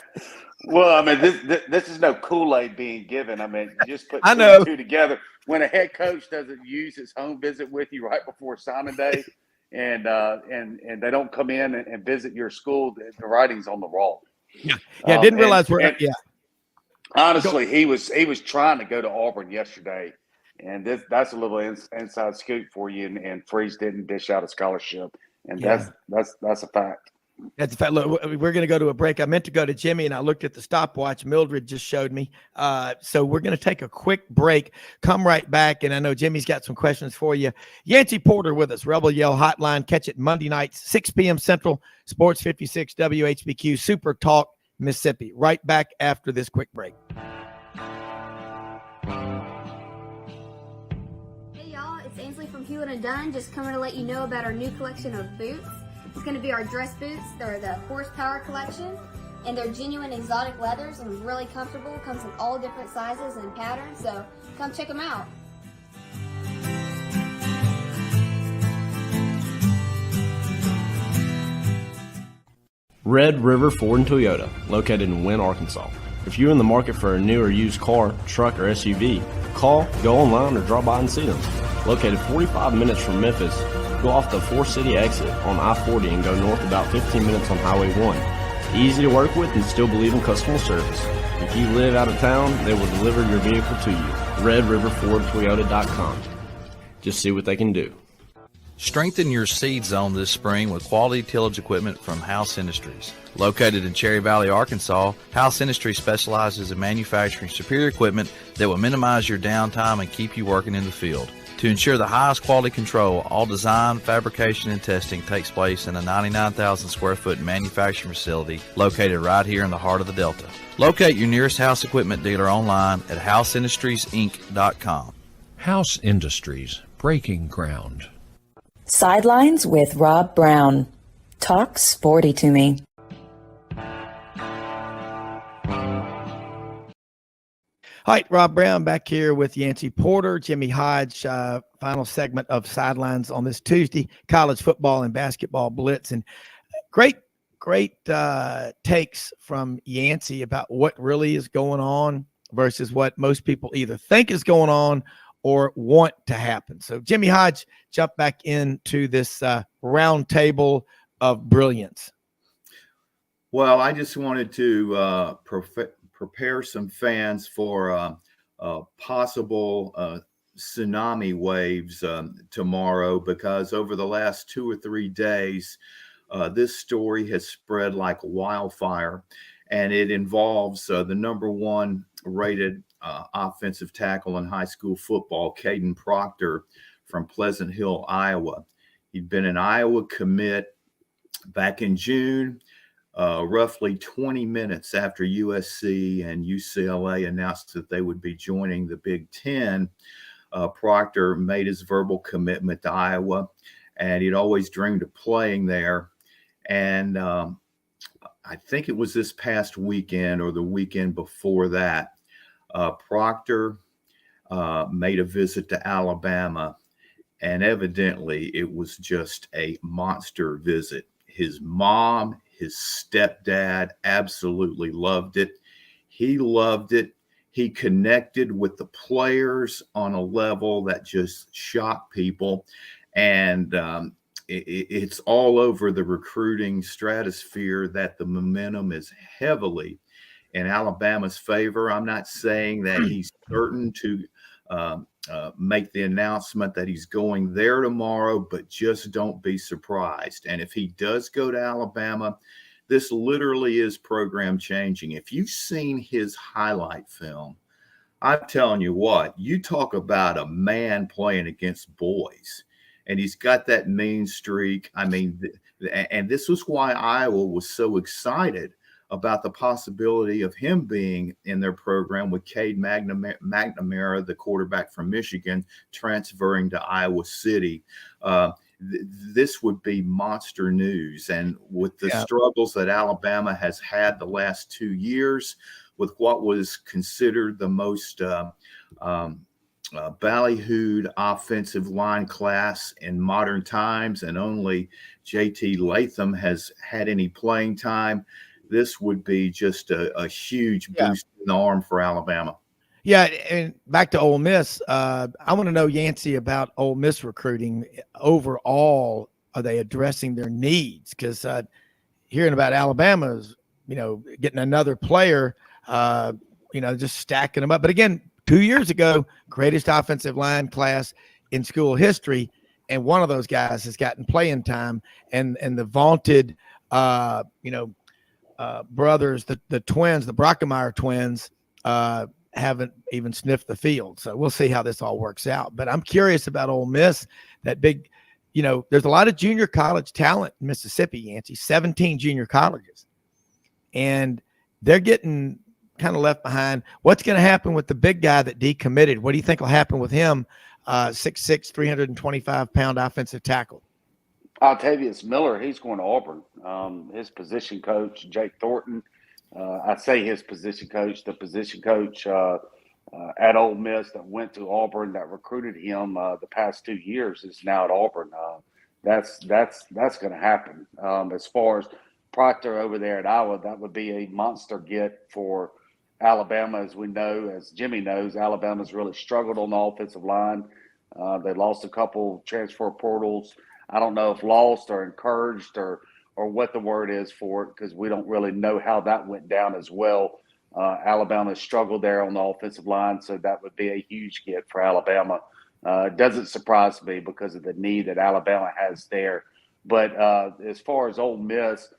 Well, I mean, this is no Kool-Aid being given. I mean, you just put two together. When a head coach doesn't use his home visit with you right before signing day, and they don't come in and visit your school, the writing's on the wall. Yeah, didn't realize Honestly, he was trying to go to Auburn yesterday, and that's a little inside scoop for you. And Freeze didn't dish out a scholarship, and that's a fact. That's a fact. Look, we're going to go to a break. I meant to go to Jimmy, and I looked at the stopwatch. Mildred just showed me. So we're going to take a quick break. Come right back, and I know Jimmy's got some questions for you. Yancey Porter with us, Rebel Yell Hotline. Catch it Monday nights, 6 p.m. Central, Sports 56 WHBQ, Super Talk, Mississippi. Right back after this quick break. Hey, y'all. It's Ainsley from Hewlett & Dunn, just coming to let you know about our new collection of boots. It's going to be our dress boots. They're the horsepower collection, and they're genuine exotic leathers and really comfortable. Comes in all different sizes and patterns, so come check them out. Red River Ford and Toyota, located in Wynne, Arkansas. If you're in the market for a new or used car, truck, or SUV, call, go online, or drop by and see them. Located 45 minutes from Memphis, go off the 4-city exit on I-40 and go north about 15 minutes on Highway 1. Easy to work with and still believe in customer service. If you live out of town, they will deliver your vehicle to you. RedRiverFordToyota.com. Just see what they can do. Strengthen your seed zone this spring with quality tillage equipment from House Industries. Located in Cherry Valley, Arkansas, House Industries specializes in manufacturing superior equipment that will minimize your downtime and keep you working in the field. To ensure the highest quality control, all design, fabrication, and testing takes place in a 99,000 square foot manufacturing facility located right here in the heart of the Delta. Locate your nearest House equipment dealer online at houseindustriesinc.com. House Industries, breaking ground. Sidelines with Rob Browne. Talk sporty to me. All right, Rob Browne back here with Yancey Porter, Jimmy Hodge, final segment of Sidelines on this Tuesday, college football and basketball blitz. And great takes from Yancey about what really is going on versus what most people either think is going on or want to happen. So Jimmy Hodge, jump back into this round table of brilliance. Well, I just wanted to prepare some fans for possible tsunami waves tomorrow, because over the last 2 or 3 days, this story has spread like wildfire, and it involves the number 1 rated offensive tackle in high school football, Caden Proctor from Pleasant Hill, Iowa. He'd been an Iowa commit back in June. roughly 20 minutes after USC and UCLA announced that they would be joining the Big Ten, Proctor made his verbal commitment to Iowa, and he'd always dreamed of playing there. And I think it was this past weekend or the weekend before that, Proctor made a visit to Alabama, and evidently it was just a monster visit. His mom, his stepdad absolutely loved it. He loved it. He connected with the players on a level that just shocked people. And it's all over the recruiting stratosphere that the momentum is heavily in Alabama's favor. I'm not saying that he's certain to make the announcement that he's going there tomorrow, but just don't be surprised. And if he does go to Alabama, this literally is program changing. If you've seen his highlight film, I'm telling you what, you talk about a man playing against boys, and he's got that mean streak. I mean, and this was why Iowa was so excited about the possibility of him being in their program with Cade McNamara, the quarterback from Michigan, transferring to Iowa City. This would be monster news. And with the struggles that Alabama has had the last 2 years, with what was considered the most ballyhooed offensive line class in modern times, and only JT Latham has had any playing time, this would be just a huge boost in the arm for Alabama. Yeah, and back to Ole Miss, I want to know, Yancey, about Ole Miss recruiting overall. Are they addressing their needs? Because hearing about Alabama's, getting another player, just stacking them up. But again, 2 years ago, greatest offensive line class in school history, and one of those guys has gotten playing time. And the vaunted, brothers, the twins, the Brockemeyer twins, haven't even sniffed the field. So we'll see how this all works out. But I'm curious about Ole Miss, that big, there's a lot of junior college talent in Mississippi, Yancey, 17 junior colleges. And they're getting kind of left behind. What's going to happen with the big guy that decommitted? What do you think will happen with him? 6'6", 325-pound offensive tackle. Octavius Miller, he's going to Auburn. His position coach, Jake Thornton, I say his position coach, the position coach at Ole Miss that went to Auburn that recruited him the past 2 years is now at Auburn. That's going to happen. As far as Proctor over there at Iowa, that would be a monster get for Alabama. As we know, as Jimmy knows, Alabama's really struggled on the offensive line. They lost a couple transfer portals. I don't know if lost or encouraged or what the word is for it, because we don't really know how that went down as well. Alabama struggled there on the offensive line, so that would be a huge get for Alabama. It doesn't surprise me because of the need that Alabama has there. But as far as Ole Miss,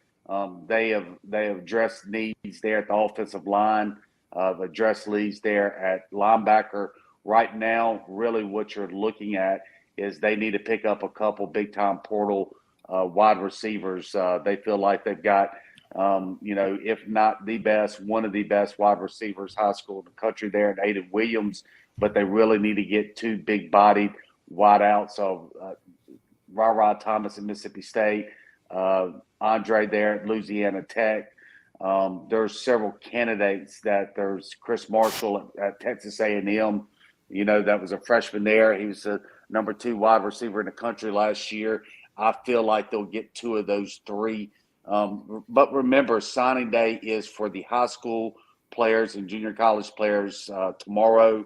they have addressed needs there at the offensive line, addressed needs there at linebacker. Right now, really what you're looking at is they need to pick up a couple big-time portal wide receivers. They feel like they've got, if not the best, one of the best wide receivers high school in the country there in Aiden Williams, but they really need to get two big-bodied wide outs. So Ra Thomas at Mississippi State, Andre there at Louisiana Tech. There's several candidates. There's Chris Marshall at Texas A&M. That was a freshman there. He was the number 2 wide receiver in the country last year. I feel like they'll get 2 of those 3. But remember, signing day is for the high school players and junior college players tomorrow.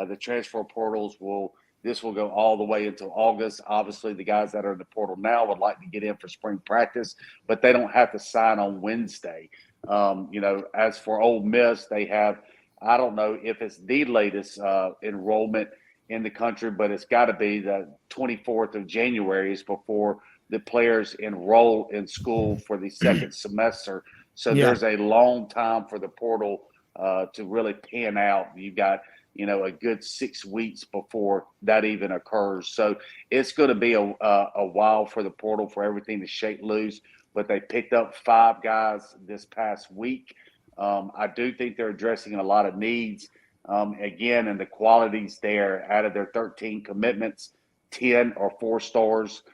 The transfer portals will go all the way until August. Obviously, the guys that are in the portal now would like to get in for spring practice, but they don't have to sign on Wednesday. As for Ole Miss, they have, I don't know if it's the latest enrollment in the country, but it's got to be the 24th of January is before the players enroll in school for the second semester. So there's a long time for the portal to really pan out. You've got, a good 6 weeks before that even occurs. So it's going to be a while for the portal for everything to shake loose. but they picked up 5 guys this past week. I do think they're addressing a lot of needs. Again, and the qualities there, out of their 13 commitments, 10 are 4 stars.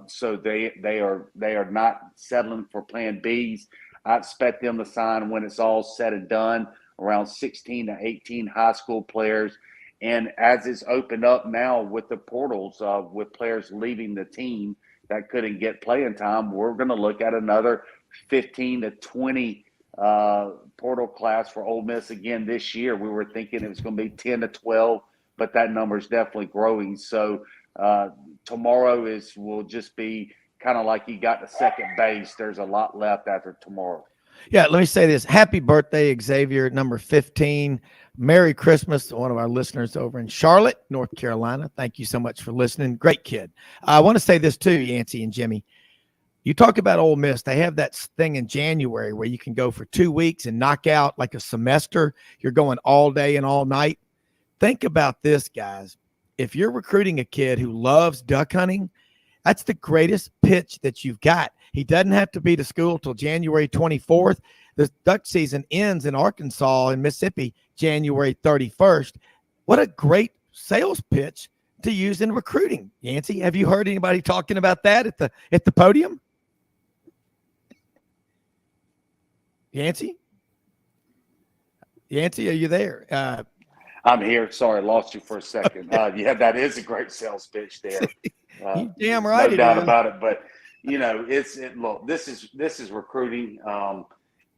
So they are not settling for plan Bs. I expect them to sign, when it's all said and done, around 16 to 18 high school players. And as it's opened up now with the portals, with players leaving the team that couldn't get playing time, we're going to look at another 15 to 20 portal class for Ole Miss again this year. We were thinking it was going to be 10 to 12, but that number is definitely growing. So tomorrow will just be kind of like you got to second base. There's a lot left after tomorrow. Yeah, let me say this. Happy birthday, Xavier, number 15. Merry Christmas to one of our listeners over in Charlotte, North Carolina. Thank you so much for listening. Great kid. I want to say this too, Yancey and Jimmy. You talk about Ole Miss. They have that thing in January where you can go for 2 weeks and knock out like a semester. You're going all day and all night. Think about this, guys. If you're recruiting a kid who loves duck hunting, that's the greatest pitch that you've got. He doesn't have to be to school till January 24th. The duck season ends in Arkansas and Mississippi January 31st. What a great sales pitch to use in recruiting. Yancey, have you heard anybody talking about that at the podium? Yancey, are you there? I'm here. Sorry, lost you for a second. Yeah, that is a great sales pitch there. You damn right. No doubt about it. But look, this is recruiting.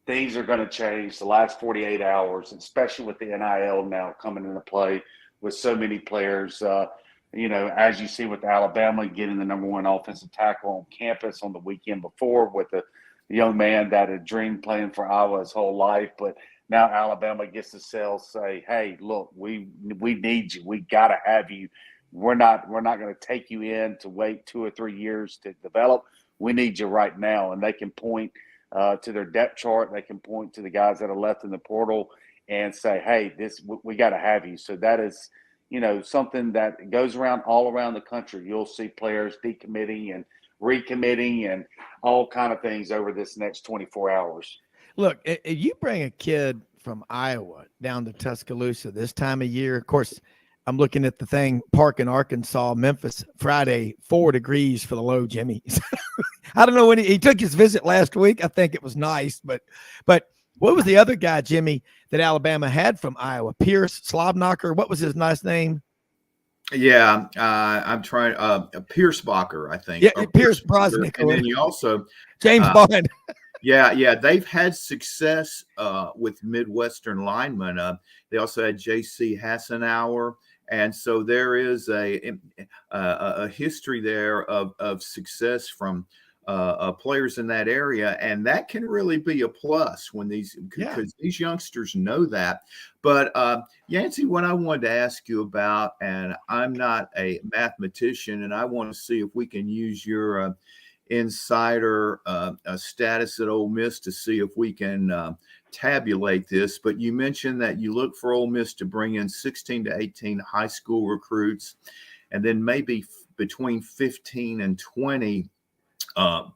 Things are going to change the last 48 hours, especially with the NIL now coming into play with so many players. As you see with Alabama getting the number 1 offensive tackle on campus on the weekend before, with a young man that had dreamed playing for Iowa his whole life, but now Alabama gets to say, hey, look, we need you. We got to have you. We're not going to take you in to wait 2 or 3 years to develop. We need you right now. And they can point to their depth chart. They can point to the guys that are left in the portal and say, hey, we got to have you. So that is, something that goes around all around the country. You'll see players decommitting and recommitting and all kind of things over this next 24 hours. Look, if you bring a kid from Iowa down to Tuscaloosa this time of year, of course, I'm looking at the thing, park in Arkansas, Memphis, Friday, 4 degrees for the low, Jimmy. I don't know when he took his visit last week. I think it was nice, but what was the other guy, Jimmy, that Alabama had from Iowa? Pierce Slobnocker. What was his nice name? Yeah, I'm trying. Pierce Bacher, I think. Yeah, Pierce Brosnick. And then you also James Bond. Yeah, they've had success with Midwestern linemen. They also had J.C. Hassenauer, and so there is a history there of success from players in that area, and that can really be a plus when these youngsters know that. But Yancey, what I wanted to ask you about, and I'm not a mathematician, and I want to see if we can use your insider status at Ole Miss to see if we can tabulate this. But you mentioned that you look for Ole Miss to bring in 16 to 18 high school recruits, and then maybe between 15 and 20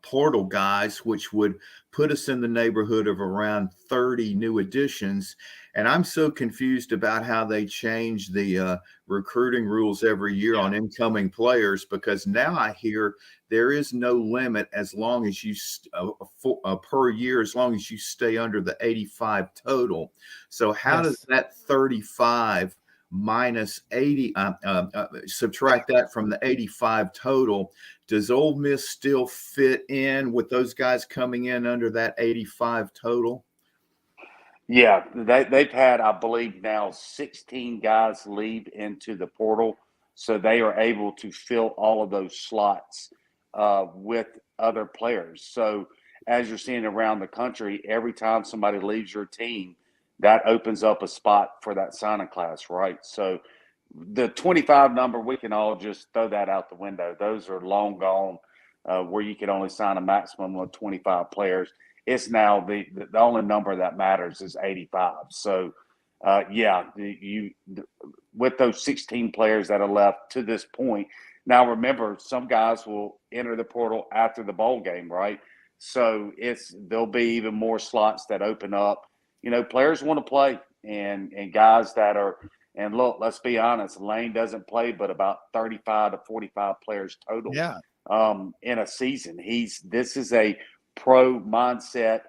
portal guys, which would put us in the neighborhood of around 30 new additions. And I'm so confused about how they change the recruiting rules every year on incoming players, because now I hear there is no limit as long as you per year, as long as you stay under the 85 total. So how does that 35 minus 80, subtract that from the 85 total? Does Ole Miss still fit in with those guys coming in under that 85 total? Yeah, they've had, I believe now, 16 guys leave into the portal. So they are able to fill all of those slots with other players. So as you're seeing around the country, every time somebody leaves your team, that opens up a spot for that signing class, right? So the 25 number, we can all just throw that out the window. Those are long gone, where you can only sign a maximum of 25 players. It's now the only number that matters is 85. So, with those 16 players that are left to this point. Now, remember, some guys will enter the portal after the bowl game, right? So there'll be even more slots that open up. You know, players want to play, and guys that are, and look, let's be honest, Lane doesn't play but about 35 to 45 players total. Yeah. In a season. This is a pro mindset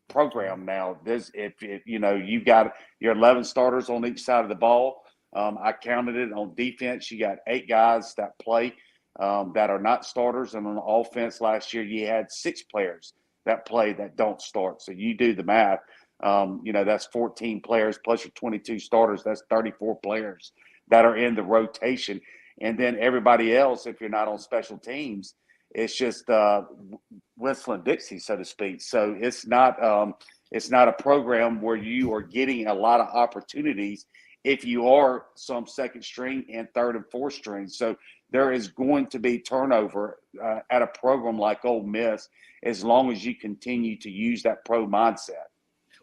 program now. If you know, you've got your 11 starters on each side of the ball. I counted it on defense. You got 8 guys that play that are not starters, and on offense last year you had 6 players that play that don't start. So you do the math. You know, that's 14 players plus your 22 starters. That's 34 players that are in the rotation. And then everybody else, if you're not on special teams, it's just whistling Dixie, so to speak. So it's not a program where you are getting a lot of opportunities if you are some second string and third and fourth string. So there is going to be turnover at a program like Ole Miss as long as you continue to use that pro mindset.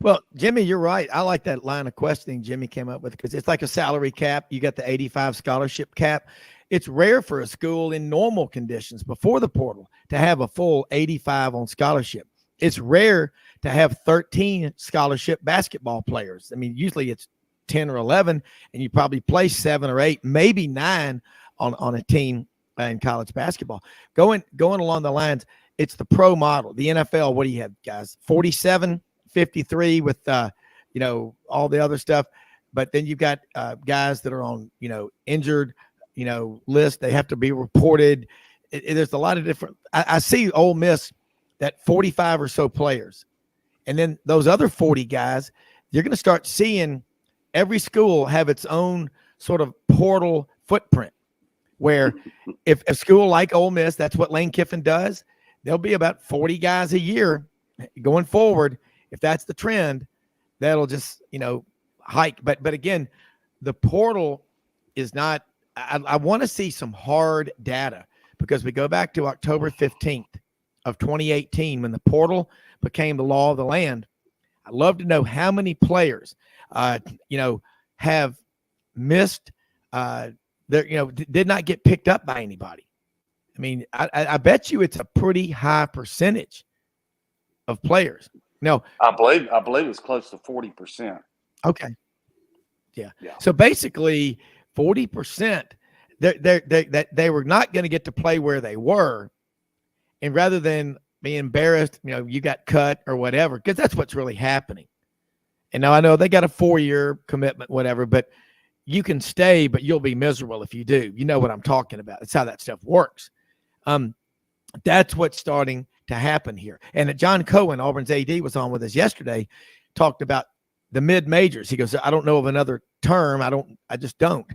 Well, Jimmy, you're right. I like that line of questioning Jimmy came up with, because it's like a salary cap. You got the 85 scholarship cap. It's rare for a school in normal conditions before the portal to have a full 85 on scholarship. It's rare to have 13 scholarship basketball players. I mean, usually it's 10 or 11, and you probably play 7 or 8, maybe 9 on a team in college basketball. Going along the lines, it's the pro model. The NFL, what do you have, guys? 47, 53 with, you know, all the other stuff. But then you've got guys that are on, you know, injured, you know, list. They have to be reported. There's a lot of different. I see Ole Miss, that 45 or so players. And then those other 40 guys, you're going to start seeing every school have its own sort of portal footprint, where if a school like Ole Miss, that's what Lane Kiffin does, there'll be about 40 guys a year going forward. If that's the trend, that'll just, you know, hike. But again, the portal is not, I want to see some hard data, because we go back to October 15th of 2018 when the portal became the law of the land. I'd love to know how many players, you know, have missed, you know, did not get picked up by anybody. I mean, I bet you it's a pretty high percentage of players. No, I believe it's close to 40%. Okay. Yeah. So basically 40%, they were not going to get to play where they were. And rather than be embarrassed, you know, you got cut or whatever, because that's what's really happening. And now I know they got a 4-year commitment, whatever, but you can stay, but you'll be miserable if you do. You know what I'm talking about. That's how that stuff works. That's what's starting to happen here. And John Cohen, Auburn's AD, was on with us yesterday, talked about the mid-majors. He goes, I don't know of another term. I just don't.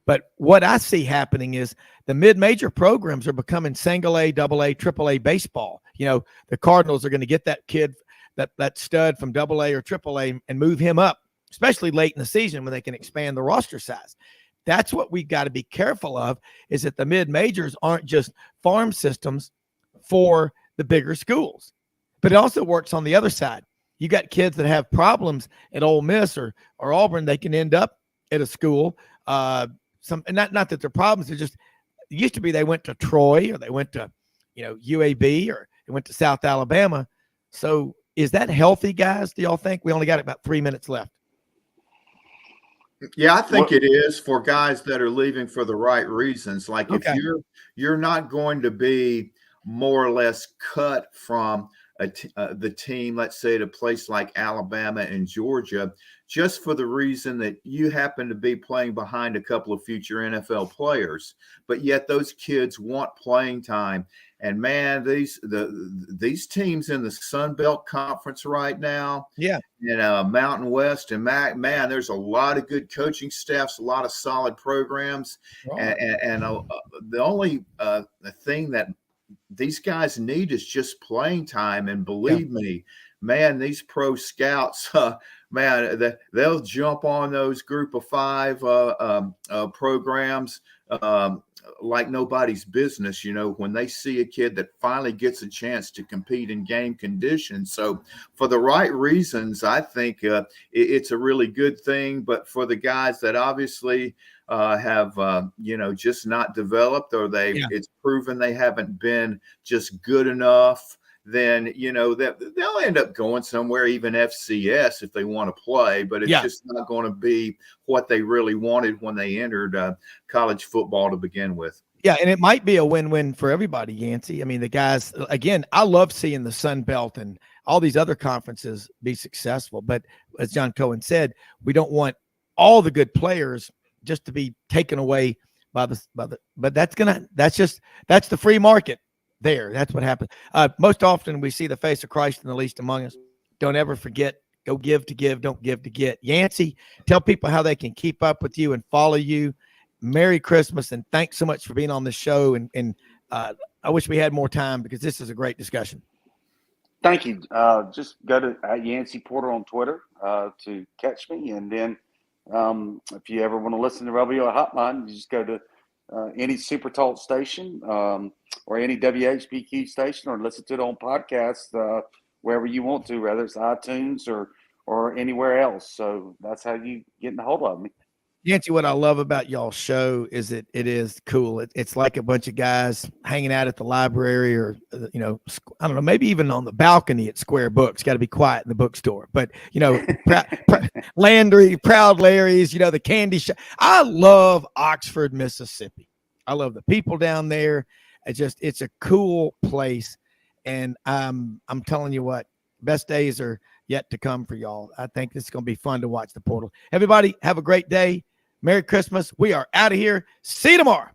But what I see happening is the mid-major programs are becoming single A, double A, triple A baseball. You know, the Cardinals are going to get that kid, that stud from double A or triple A, and move him up, especially late in the season when they can expand the roster size. That's what we've got to be careful of, is that the mid-majors aren't just farm systems for the bigger schools. But it also works on the other side. You got kids that have problems at Ole Miss or Auburn, they can end up at a school. Not that they're problems, they're just, it used to be they went to Troy, or they went to, you know, UAB, or they went to South Alabama. So is that healthy, guys? Do y'all think? We only got about 3 minutes left. Yeah, I think it is for guys that are leaving for the right reasons. Like if you're not going to be more or less cut from the team, let's say at a place like Alabama and Georgia, just for the reason that you happen to be playing behind a couple of future NFL players, but yet those kids want playing time. And man, these teams in the Sun Belt Conference right now, in Mountain West and man, there's a lot of good coaching staffs, a lot of solid programs, and the only thing that these guys need is just playing time. And believe me, man, these pro scouts, man, they'll jump on those group of 5 programs like nobody's business, when they see a kid that finally gets a chance to compete in game conditions. So for the right reasons, I think it's a really good thing. But for the guys that obviously have, just not developed, or it's proven they haven't been just good enough, then, they'll end up going somewhere, even FCS, if they want to play, but it's just not going to be what they really wanted when they entered college football to begin with. Yeah, and it might be a win-win for everybody, Yancey. I mean, the guys, again, I love seeing the Sun Belt and all these other conferences be successful. But as John Cohen said, we don't want all the good players just to be taken away by the but that's the free market there. That's what happens. Most often we see the face of Christ in the least among us. Don't ever forget, go give to give, don't give to get. Yancey, tell people how they can keep up with you and follow you. Merry Christmas, and thanks so much for being on the show. And I wish we had more time, because this is a great discussion. Thank you. Just go to Yancey Porter on Twitter to catch me. And then if you ever want to listen to Radio Hotline, you just go to any Super Talk station or any WHBQ station, or listen to it on podcast wherever you want to, whether it's iTunes or anywhere else. So that's how you get in a hold of me. Yancey, what I love about y'all's show is that it is cool. It's like a bunch of guys hanging out at the library, or, I don't know, maybe even on the balcony at Square Books. Got to be quiet in the bookstore. But, Landry, Proud Larry's, the candy shop. I love Oxford, Mississippi. I love the people down there. It's a cool place. And I'm telling you what, best days are yet to come for y'all. I think this is going to be fun to watch the portal. Everybody, have a great day. Merry Christmas. We are out of here. See you tomorrow.